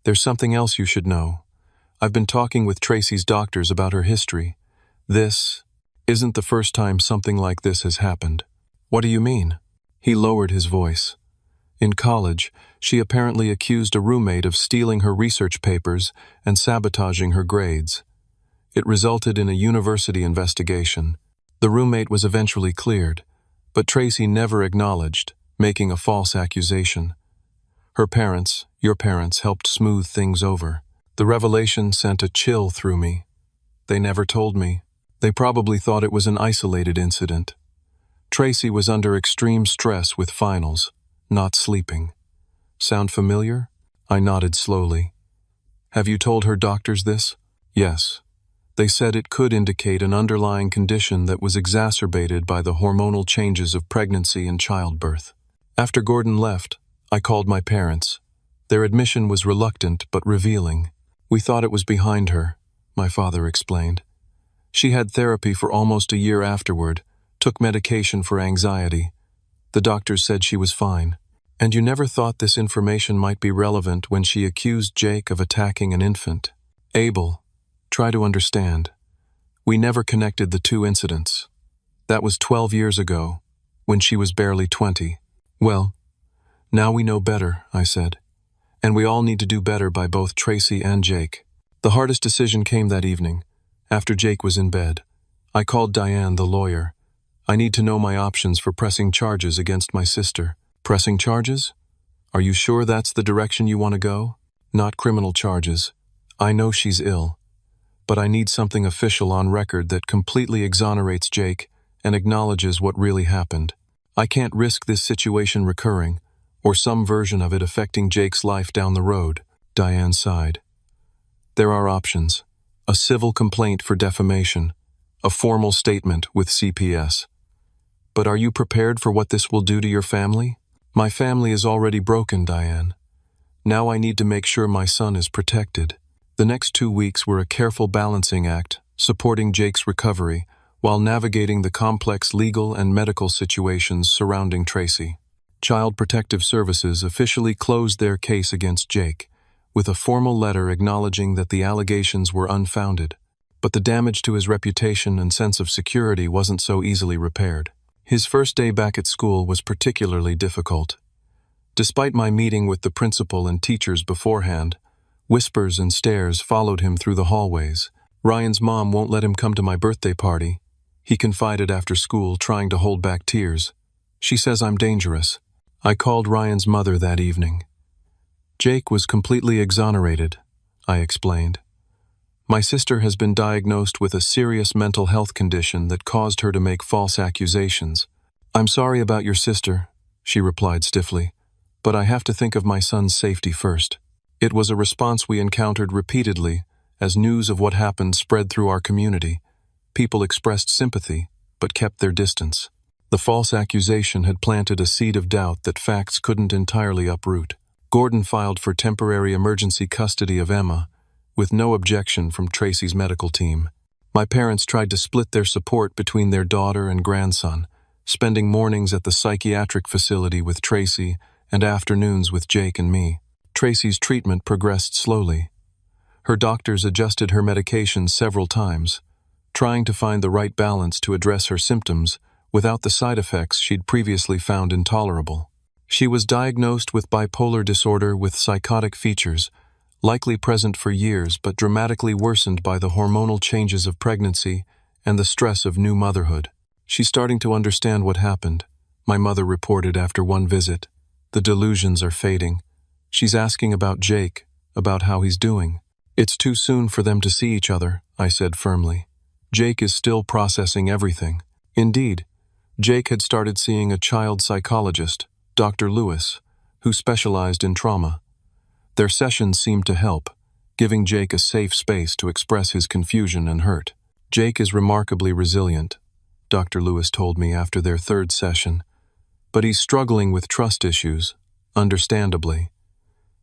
There's something else you should know. I've been talking with Tracy's doctors about her history. This isn't the first time something like this has happened. What do you mean? He lowered his voice. In college, she apparently accused a roommate of stealing her research papers and sabotaging her grades. It resulted in a university investigation. The roommate was eventually cleared, but Tracy never acknowledged, making a false accusation. Her parents, your parents, helped smooth things over. The revelation sent a chill through me. They never told me. They probably thought it was an isolated incident. Tracy was under extreme stress with finals, not sleeping. Sound familiar? I nodded slowly. Have you told her doctors this? Yes. They said it could indicate an underlying condition that was exacerbated by the hormonal changes of pregnancy and childbirth. After Gordon left, I called my parents. Their admission was reluctant but revealing. We thought it was behind her, my father explained. She had therapy for almost a year afterward, took medication for anxiety. The doctors said she was fine. And you never thought this information might be relevant when she accused Jake of attacking an infant. Abel, try to understand. We never connected the two incidents. That was 12 years ago, when she was barely 20. Well, now we know better, I said. And we all need to do better by both Tracy and Jake. The hardest decision came that evening, after Jake was in bed. I called Diane, the lawyer. I need to know my options for pressing charges against my sister. Pressing charges? Are you sure that's the direction you want to go? Not criminal charges. I know she's ill. But I need something official on record that completely exonerates Jake and acknowledges what really happened. I can't risk this situation recurring, or some version of it affecting Jake's life down the road. Diane sighed. There are options. A civil complaint for defamation. A formal statement with CPS. But are you prepared for what this will do to your family? My family is already broken, Diane. Now I need to make sure my son is protected. The next 2 weeks were a careful balancing act, supporting Jake's recovery, while navigating the complex legal and medical situations surrounding Tracy. Child Protective Services officially closed their case against Jake, with a formal letter acknowledging that the allegations were unfounded. But the damage to his reputation and sense of security wasn't so easily repaired. His first day back at school was particularly difficult. Despite my meeting with the principal and teachers beforehand, whispers and stares followed him through the hallways. Ryan's mom won't let him come to my birthday party, he confided after school, trying to hold back tears. She says I'm dangerous. I called Ryan's mother that evening. Jake was completely exonerated, I explained. My sister has been diagnosed with a serious mental health condition that caused her to make false accusations. I'm sorry about your sister, she replied stiffly, but I have to think of my son's safety first. It was a response we encountered repeatedly as news of what happened spread through our community. People expressed sympathy, but kept their distance. The false accusation had planted a seed of doubt that facts couldn't entirely uproot. Gordon filed for temporary emergency custody of Emma, with no objection from Tracy's medical team. My parents tried to split their support between their daughter and grandson, spending mornings at the psychiatric facility with Tracy and afternoons with Jake and me. Tracy's treatment progressed slowly. Her doctors adjusted her medications several times, trying to find the right balance to address her symptoms without the side effects she'd previously found intolerable. She was diagnosed with bipolar disorder with psychotic features, likely present for years but dramatically worsened by the hormonal changes of pregnancy and the stress of new motherhood. She's starting to understand what happened, my mother reported after one visit. The delusions are fading. She's asking about Jake, about how he's doing. It's too soon for them to see each other, I said firmly. Jake is still processing everything. Indeed, Jake had started seeing a child psychologist, Dr. Lewis, who specialized in trauma. Their sessions seemed to help, giving Jake a safe space to express his confusion and hurt. Jake is remarkably resilient, Dr. Lewis told me after their third session, but he's struggling with trust issues, understandably.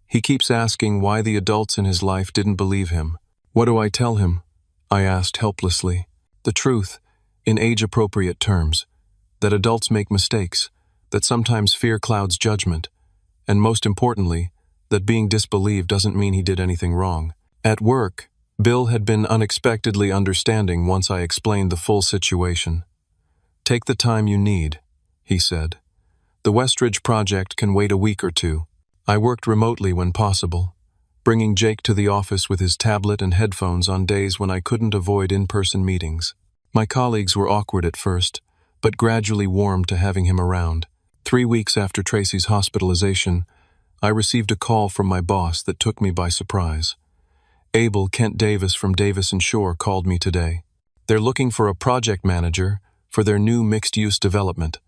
He keeps asking why the adults in his life didn't believe him. What do I tell him? I asked helplessly. The truth, in age-appropriate terms, that adults make mistakes, that sometimes fear clouds judgment, and most importantly, that being disbelieved doesn't mean he did anything wrong. At work, Bill had been unexpectedly understanding once I explained the full situation. Take the time you need, he said. The Westridge project can wait a week or two. I worked remotely when possible, bringing Jake to the office with his tablet and headphones on days when I couldn't avoid in-person meetings. My colleagues were awkward at first, but gradually warmed to having him around. 3 weeks after Tracy's hospitalization, I received a call from my boss that took me by surprise. Abel Kent Davis from Davis & Shore called me today. They're looking for a project manager for their new mixed-use development.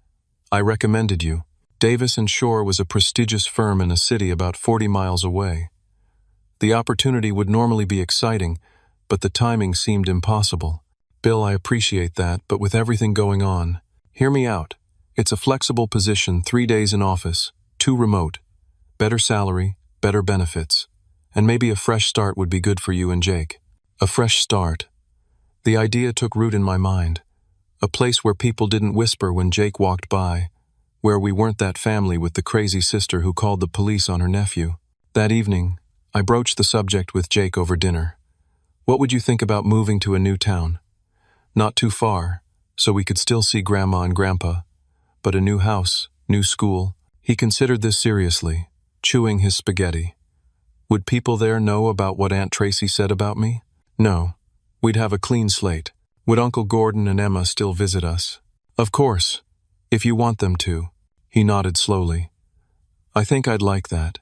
I recommended you. Davis & Shore was a prestigious firm in a city about 40 miles away. The opportunity would normally be exciting, but the timing seemed impossible. Bill, I appreciate that, but with everything going on, hear me out. It's a flexible position, 3 days in office, 2 remote. Better salary, better benefits. And maybe a fresh start would be good for you and Jake. A fresh start. The idea took root in my mind. A place where people didn't whisper when Jake walked by, where we weren't that family with the crazy sister who called the police on her nephew. That evening, I broached the subject with Jake over dinner. What would you think about moving to a new town? Not too far, so we could still see Grandma and Grandpa, but a new house, new school. He considered this seriously, chewing his spaghetti. Would people there know about what Aunt Tracy said about me? No. We'd have a clean slate. Would Uncle Gordon and Emma still visit us? Of course, if you want them to. He nodded slowly. I think I'd like that.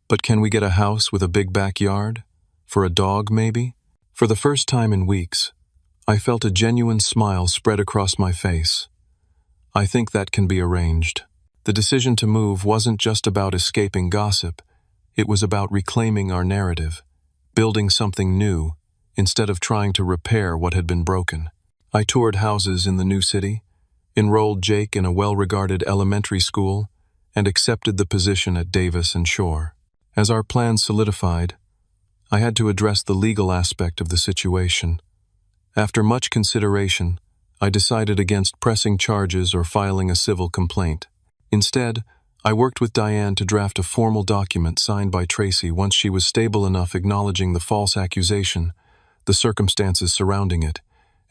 But can we get a house with a big backyard? For a dog, maybe? For the first time in weeks, I felt a genuine smile spread across my face. I think that can be arranged. The decision to move wasn't just about escaping gossip. It was about reclaiming our narrative, building something new, instead of trying to repair what had been broken. I toured houses in the new city, enrolled Jake in a well-regarded elementary school, and accepted the position at Davis & Shore. As our plans solidified, I had to address the legal aspect of the situation. After much consideration, I decided against pressing charges or filing a civil complaint. Instead, I worked with Diane to draft a formal document signed by Tracy once she was stable enough acknowledging the false accusation, the circumstances surrounding it,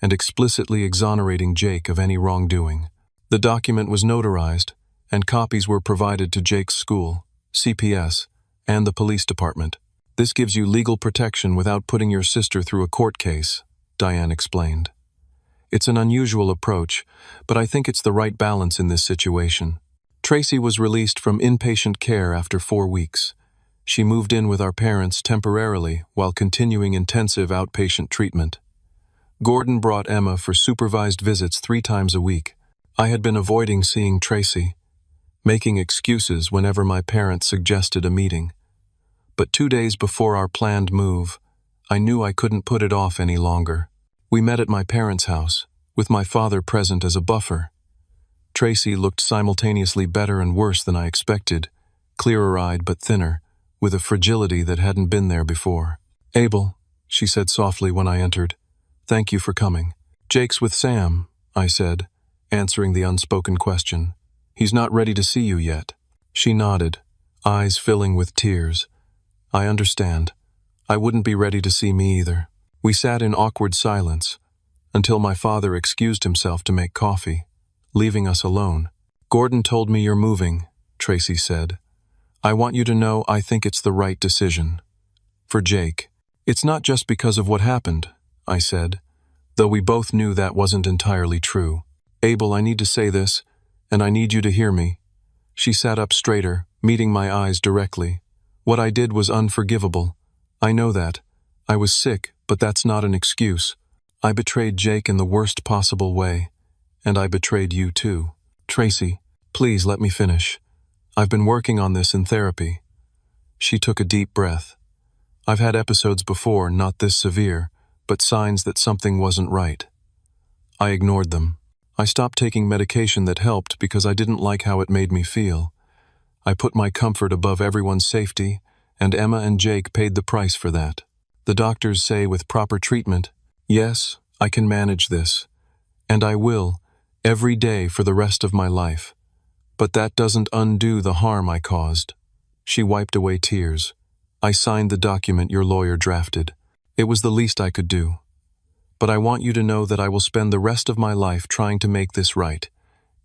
and explicitly exonerating Jake of any wrongdoing. The document was notarized, and copies were provided to Jake's school, CPS, and the police department. This gives you legal protection without putting your sister through a court case, Diane explained. It's an unusual approach, but I think it's the right balance in this situation. Tracy was released from inpatient care after 4 weeks. She moved in with our parents temporarily while continuing intensive outpatient treatment. Gordon brought Emma for supervised visits 3 times a week. I had been avoiding seeing Tracy, making excuses whenever my parents suggested a meeting. But 2 days before our planned move, I knew I couldn't put it off any longer. We met at my parents' house, with my father present as a buffer. Tracy looked simultaneously better and worse than I expected, clearer-eyed but thinner, with a fragility that hadn't been there before. "Abel," she said softly when I entered, "thank you for coming." "Jake's with Sam," I said, answering the unspoken question. "He's not ready to see you yet." She nodded, eyes filling with tears. "I understand. I wouldn't be ready to see me either." We sat in awkward silence, until my father excused himself to make coffee, leaving us alone. "Gordon told me you're moving," Tracy said. "I want you to know I think it's the right decision. For Jake. It's not just because of what happened," I said, though we both knew that wasn't entirely true. "Abel, I need to say this, and I need you to hear me." She sat up straighter, meeting my eyes directly. "What I did was unforgivable. I know that. I was sick, but that's not an excuse. I betrayed Jake in the worst possible way, and I betrayed you too. Tracy, please let me finish. I've been working on this in therapy." She took a deep breath. "I've had episodes before, not this severe, but signs that something wasn't right. I ignored them. I stopped taking medication that helped because I didn't like how it made me feel. I put my comfort above everyone's safety, and Emma and Jake paid the price for that. The doctors say with proper treatment, yes, I can manage this, and I will, every day for the rest of my life. But that doesn't undo the harm I caused." She wiped away tears. "I signed the document your lawyer drafted. It was the least I could do. But I want you to know that I will spend the rest of my life trying to make this right,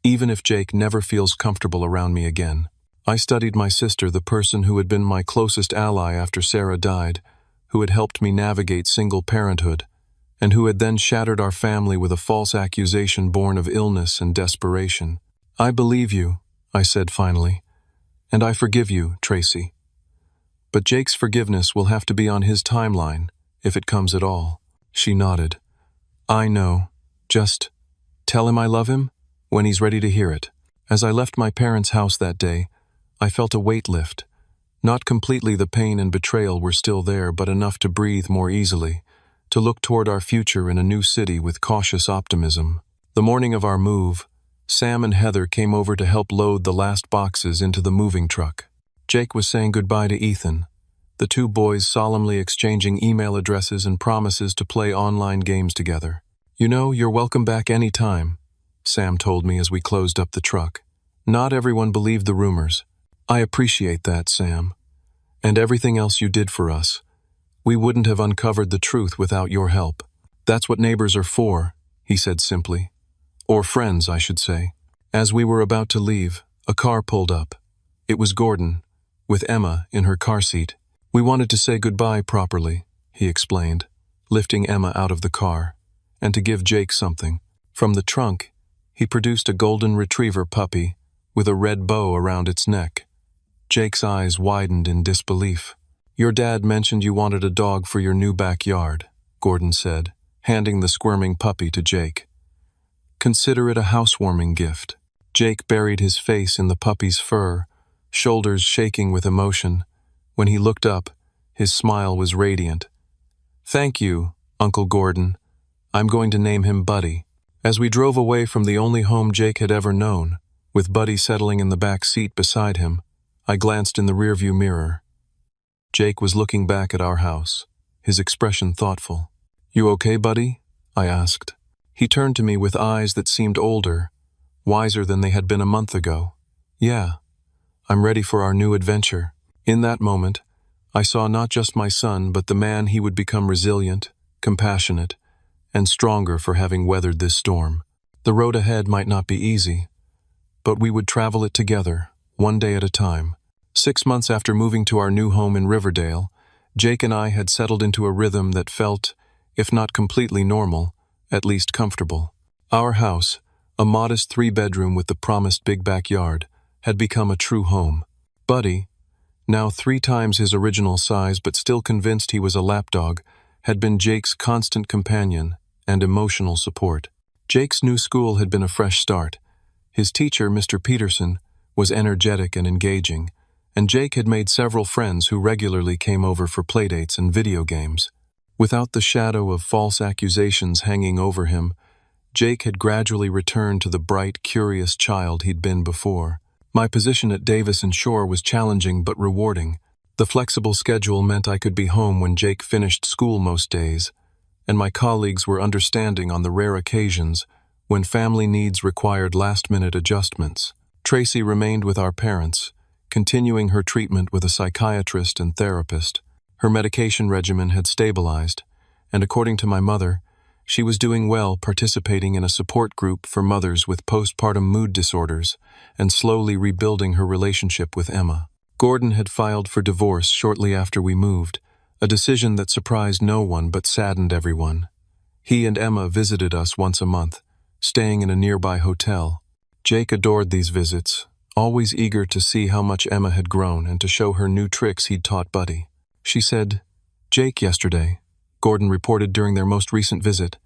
even if Jake never feels comfortable around me again." I studied my sister, the person who had been my closest ally after Sarah died, who had helped me navigate single parenthood, and who had then shattered our family with a false accusation born of illness and desperation. "I believe you," I said finally, "and I forgive you, Tracy. But Jake's forgiveness will have to be on his timeline, if it comes at all." She nodded. "I know. Just tell him I love him when he's ready to hear it." As I left my parents' house that day, I felt a weight lift. Not completely, the pain and betrayal were still there, but enough to breathe more easily, to look toward our future in a new city with cautious optimism. The morning of our move, Sam and Heather came over to help load the last boxes into the moving truck. Jake was saying goodbye to Ethan, the 2 boys solemnly exchanging email addresses and promises to play online games together. "You know, you're welcome back any time," Sam told me as we closed up the truck. "Not everyone believed the rumors. I appreciate that, Sam. And everything else you did for us. We wouldn't have uncovered the truth without your help. That's what neighbors are for," he said simply. "Or friends, I should say." As we were about to leave, a car pulled up. It was Gordon, with Emma in her car seat. "We wanted to say goodbye properly," he explained, lifting Emma out of the car, "and to give Jake something." From the trunk, he produced a golden retriever puppy with a red bow around its neck. Jake's eyes widened in disbelief. "Your dad mentioned you wanted a dog for your new backyard," Gordon said, handing the squirming puppy to Jake. "Consider it a housewarming gift." Jake buried his face in the puppy's fur, shoulders shaking with emotion. When he looked up, his smile was radiant. "Thank you, Uncle Gordon. I'm going to name him Buddy." As we drove away from the only home Jake had ever known, with Buddy settling in the back seat beside him, I glanced in the rearview mirror. Jake was looking back at our house, his expression thoughtful. "You okay, Buddy?" I asked. He turned to me with eyes that seemed older, wiser than they had been a month ago. "Yeah, I'm ready for our new adventure." In that moment, I saw not just my son, but the man he would become, resilient, compassionate, and stronger for having weathered this storm. The road ahead might not be easy, but we would travel it together, one day at a time. 6 months after moving to our new home in Riverdale, Jake and I had settled into a rhythm that felt, if not completely normal, at least comfortable. Our house, a modest 3-bedroom with the promised big backyard, had become a true home. Buddy, now 3 times his original size but still convinced he was a lapdog, had been Jake's constant companion and emotional support. Jake's new school had been a fresh start. His teacher, Mr. Peterson, was energetic and engaging, and Jake had made several friends who regularly came over for playdates and video games. Without the shadow of false accusations hanging over him, Jake had gradually returned to the bright, curious child he'd been before. My position at Davis and Shore was challenging but rewarding. The flexible schedule meant I could be home when Jake finished school most days, and my colleagues were understanding on the rare occasions when family needs required last-minute adjustments. Tracy remained with our parents, continuing her treatment with a psychiatrist and therapist. Her medication regimen had stabilized, and according to my mother, she was doing well participating in a support group for mothers with postpartum mood disorders and slowly rebuilding her relationship with Emma. Gordon had filed for divorce shortly after we moved, a decision that surprised no one but saddened everyone. He and Emma visited us once a month, staying in a nearby hotel. Jake adored these visits, always eager to see how much Emma had grown and to show her new tricks he'd taught Buddy. She said, "Jake yesterday," Gordon reported during their most recent visit,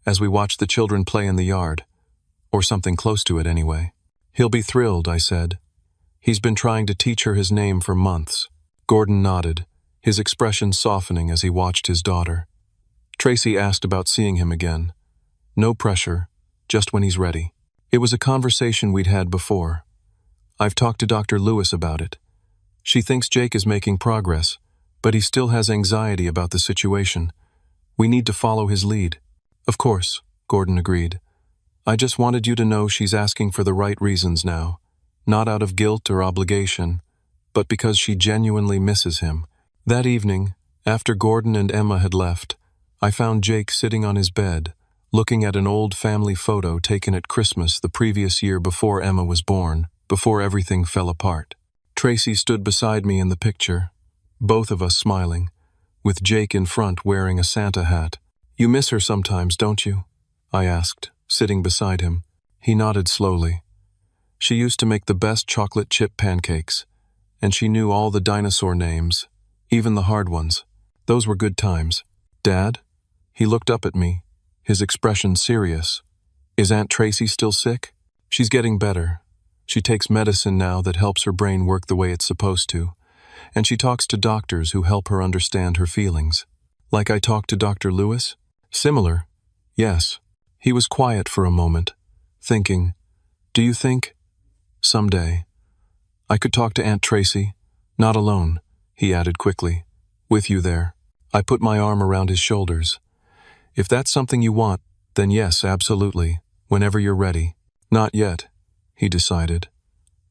as we watched the children play in the yard, or something close to it anyway. "He'll be thrilled," I said. "He's been trying to teach her his name for months." Gordon nodded, his expression softening as he watched his daughter. Tracy asked about seeing him again. "No pressure, just when he's ready." It was a conversation we'd had before. "I've talked to Dr. Lewis about it. She thinks Jake is making progress, but he still has anxiety about the situation. We need to follow his lead." "Of course," Gordon agreed. "I just wanted you to know she's asking for the right reasons now, not out of guilt or obligation, but because she genuinely misses him." That evening, after Gordon and Emma had left, I found Jake sitting on his bed, looking at an old family photo taken at Christmas the previous year before Emma was born, before everything fell apart. Tracy stood beside me in the picture, both of us smiling, with Jake in front wearing a Santa hat. "You miss her sometimes, don't you?" I asked, sitting beside him. He nodded slowly. "She used to make the best chocolate chip pancakes, and she knew all the dinosaur names, even the hard ones. Those were good times." "Dad?" He looked up at me, his expression serious. "Is Aunt Tracy still sick?" "She's getting better. She takes medicine now that helps her brain work the way it's supposed to, and she talks to doctors who help her understand her feelings." "Like I talked to Dr. Lewis?" "Similar, yes." He was quiet for a moment, thinking, "Do you think, someday, I could talk to Aunt Tracy? Not alone," he added quickly. "With you there." I put my arm around his shoulders. "If that's something you want, then yes, absolutely, whenever you're ready." "Not yet," he decided.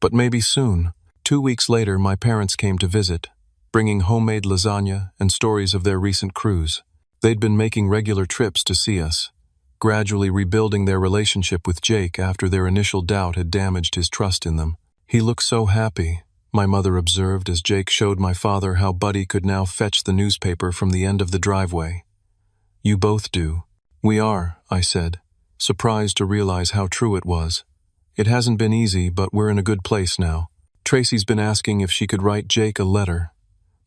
"But maybe soon." 2 weeks later, my parents came to visit, bringing homemade lasagna and stories of their recent cruise. They'd been making regular trips to see us, gradually rebuilding their relationship with Jake after their initial doubt had damaged his trust in them. "He looks so happy," my mother observed as Jake showed my father how Buddy could now fetch the newspaper from the end of the driveway. "You both do." "We are," I said, surprised to realize how true it was. "It hasn't been easy, but we're in a good place now." Tracy's been asking if she could write Jake a letter.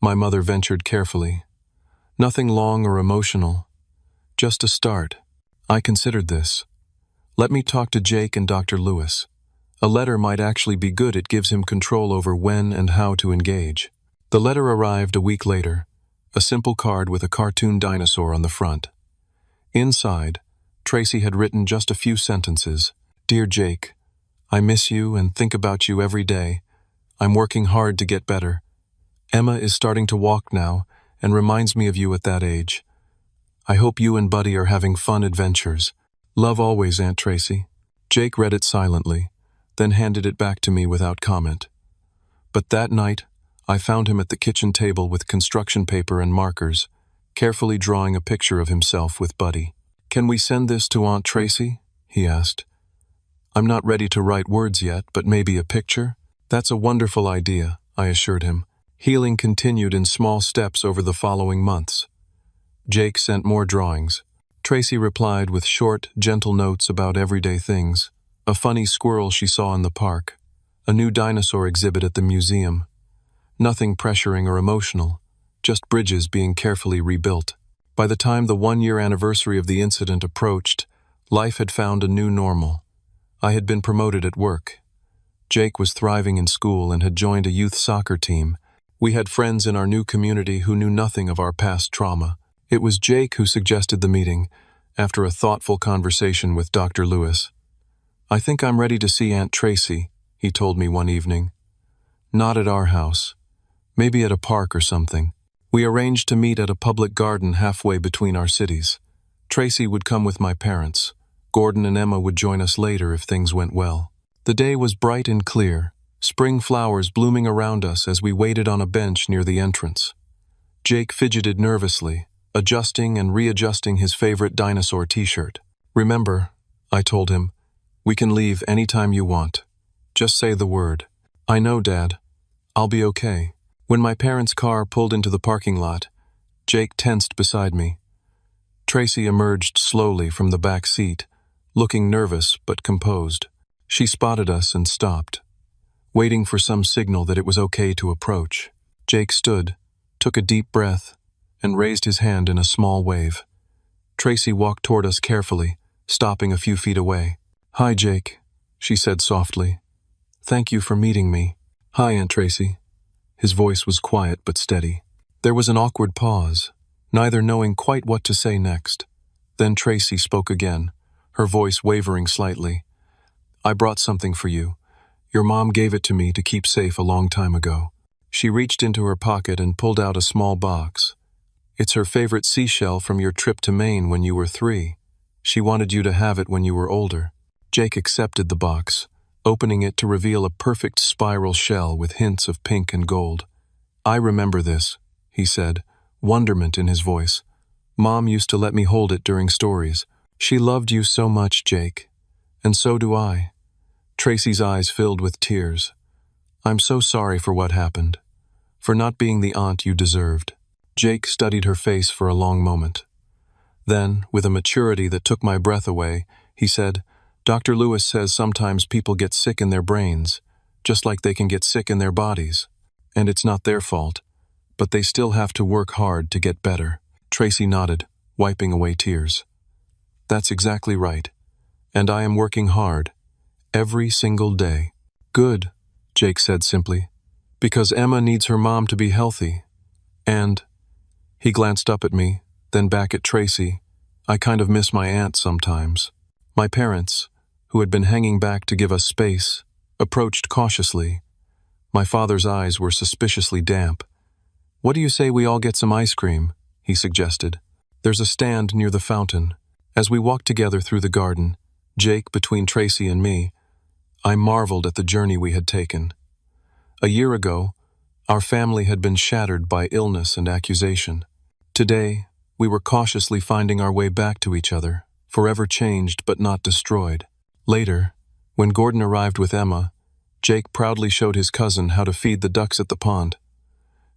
My mother ventured carefully. "Nothing long or emotional. Just a start." I considered this. "Let me talk to Jake and Dr. Lewis. A letter might actually be good. It gives him control over when and how to engage." The letter arrived a week later, a simple card with a cartoon dinosaur on the front. Inside, Tracy had written just a few sentences. "Dear Jake, I miss you and think about you every day. I'm working hard to get better. Emma is starting to walk now and reminds me of you at that age. I hope you and Buddy are having fun adventures. Love always, Aunt Tracy." Jake read it silently, then handed it back to me without comment. But that night, I found him at the kitchen table with construction paper and markers, carefully drawing a picture of himself with Buddy. "Can we send this to Aunt Tracy?" he asked. "I'm not ready to write words yet, but maybe a picture?" "That's a wonderful idea," I assured him. Healing continued in small steps over the following months. Jake sent more drawings, Tracy replied with short, gentle notes about everyday things. A funny squirrel she saw in the park. A new dinosaur exhibit at the museum. Nothing pressuring or emotional, just bridges being carefully rebuilt. By the time the 1-year anniversary of the incident approached, life had found a new normal. I had been promoted at work. Jake was thriving in school and had joined a youth soccer team. We had friends in our new community who knew nothing of our past trauma. It was Jake who suggested the meeting, after a thoughtful conversation with Dr. Lewis. "I think I'm ready to see Aunt Tracy," he told me one evening. "Not at our house. Maybe at a park or something." We arranged to meet at a public garden halfway between our cities. Tracy would come with my parents. Gordon and Emma would join us later if things went well. The day was bright and clear, spring flowers blooming around us as we waited on a bench near the entrance. Jake fidgeted nervously, adjusting and readjusting his favorite dinosaur t-shirt. "Remember," I told him, "we can leave anytime you want. Just say the word." "I know, Dad. I'll be okay." When my parents' car pulled into the parking lot, Jake tensed beside me. Tracy emerged slowly from the back seat, looking nervous but composed. She spotted us and stopped, waiting for some signal that it was okay to approach. Jake stood, took a deep breath, and raised his hand in a small wave. Tracy walked toward us carefully, stopping a few feet away. "Hi, Jake," she said softly. "Thank you for meeting me." "Hi, Aunt Tracy." His voice was quiet but steady. There was an awkward pause, neither knowing quite what to say next. Then Tracy spoke again, her voice wavering slightly. "I brought something for you. Your mom gave it to me to keep safe a long time ago." She reached into her pocket and pulled out a small box. "It's her favorite seashell from your trip to Maine when you were 3. She wanted you to have it when you were older." Jake accepted the box, opening it to reveal a perfect spiral shell with hints of pink and gold. "I remember this," he said, wonderment in his voice. "Mom used to let me hold it during stories. She loved you so much, Jake. And so do I." Tracy's eyes filled with tears. "I'm so sorry for what happened, for not being the aunt you deserved." Jake studied her face for a long moment. Then, with a maturity that took my breath away, he said, "Dr. Lewis says sometimes people get sick in their brains, just like they can get sick in their bodies. And it's not their fault, but they still have to work hard to get better." Tracy nodded, wiping away tears. "That's exactly right. And I am working hard, every single day." "Good," Jake said simply, "because Emma needs her mom to be healthy. And," he glanced up at me, then back at Tracy, "I kind of miss my aunt sometimes." My parents, who had been hanging back to give us space, approached cautiously. My father's eyes were suspiciously damp. "What do you say we all get some ice cream?" he suggested. "There's a stand near the fountain." As we walked together through the garden, Jake between Tracy and me, I marveled at the journey we had taken. A year ago, our family had been shattered by illness and accusation. Today, we were cautiously finding our way back to each other, forever changed but not destroyed. Later, when Gordon arrived with Emma, Jake proudly showed his cousin how to feed the ducks at the pond.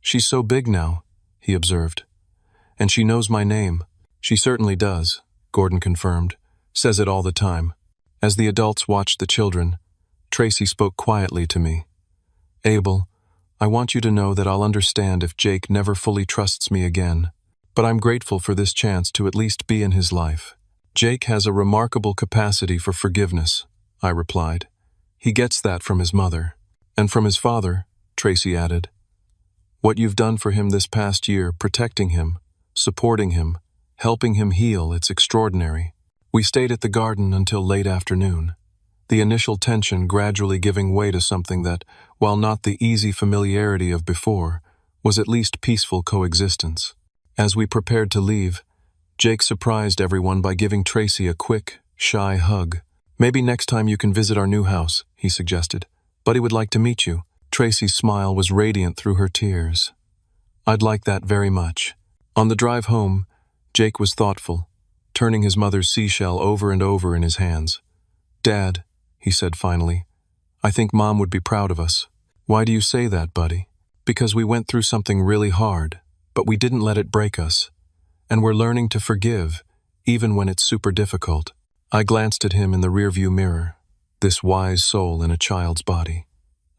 "She's so big now," he observed. "And she knows my name." "She certainly does," Gordon confirmed. "Says it all the time." As the adults watched the children, Tracy spoke quietly to me. "Abel, I want you to know that I'll understand if Jake never fully trusts me again. But I'm grateful for this chance to at least be in his life." "Jake has a remarkable capacity for forgiveness," I replied. "He gets that from his mother." "And from his father," Tracy added. "What you've done for him this past year, protecting him, supporting him, helping him heal, it's extraordinary." We stayed at the garden until late afternoon, the initial tension gradually giving way to something that, while not the easy familiarity of before, was at least peaceful coexistence. As we prepared to leave, Jake surprised everyone by giving Tracy a quick, shy hug. "Maybe next time you can visit our new house," he suggested. "Buddy would like to meet you." Tracy's smile was radiant through her tears. "I'd like that very much." On the drive home, Jake was thoughtful, turning his mother's seashell over and over in his hands. "Dad," he said finally, "I think Mom would be proud of us." "Why do you say that, buddy?" "Because we went through something really hard, but we didn't let it break us. And we're learning to forgive, even when it's super difficult. I glanced at him in the rearview mirror, this wise soul in a child's body.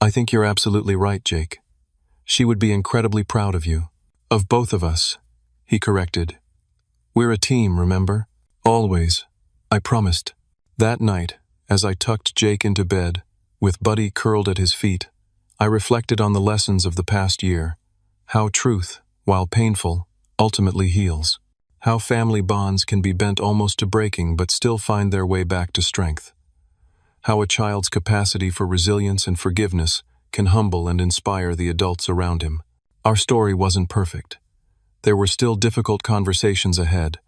I think you're absolutely right, Jake. She would be incredibly proud of you. Of both of us, he corrected. We're a team, remember? Always. I promised. That night, as I tucked Jake into bed, with Buddy curled at his feet, I reflected on the lessons of the past year. How truth, while painful, ultimately heals. How family bonds can be bent almost to breaking but still find their way back to strength. How a child's capacity for resilience and forgiveness can humble and inspire the adults around him. Our story wasn't perfect. There were still difficult conversations ahead,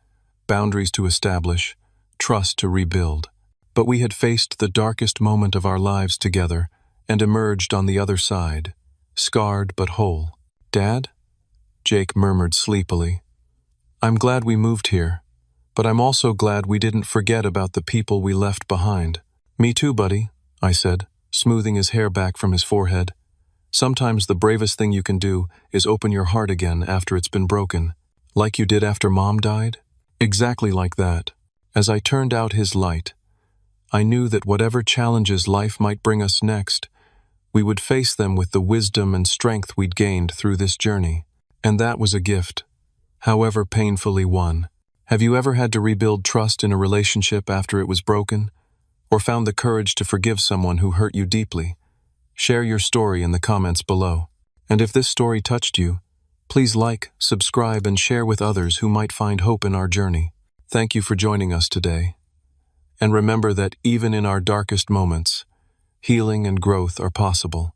boundaries to establish, trust to rebuild. But we had faced the darkest moment of our lives together and emerged on the other side, scarred but whole. Dad? Jake murmured sleepily. I'm glad we moved here, but I'm also glad we didn't forget about the people we left behind. Me too, buddy, I said, smoothing his hair back from his forehead. Sometimes the bravest thing you can do is open your heart again after it's been broken, like you did after Mom died. Exactly like that. As I turned out his light, I knew that whatever challenges life might bring us next, we would face them with the wisdom and strength we'd gained through this journey. And that was a gift, however painfully won. Have you ever had to rebuild trust in a relationship after it was broken? Or found the courage to forgive someone who hurt you deeply? Share your story in the comments below. And if this story touched you, please like, subscribe, and share with others who might find hope in our journey. Thank you for joining us today. And remember that even in our darkest moments, healing and growth are possible.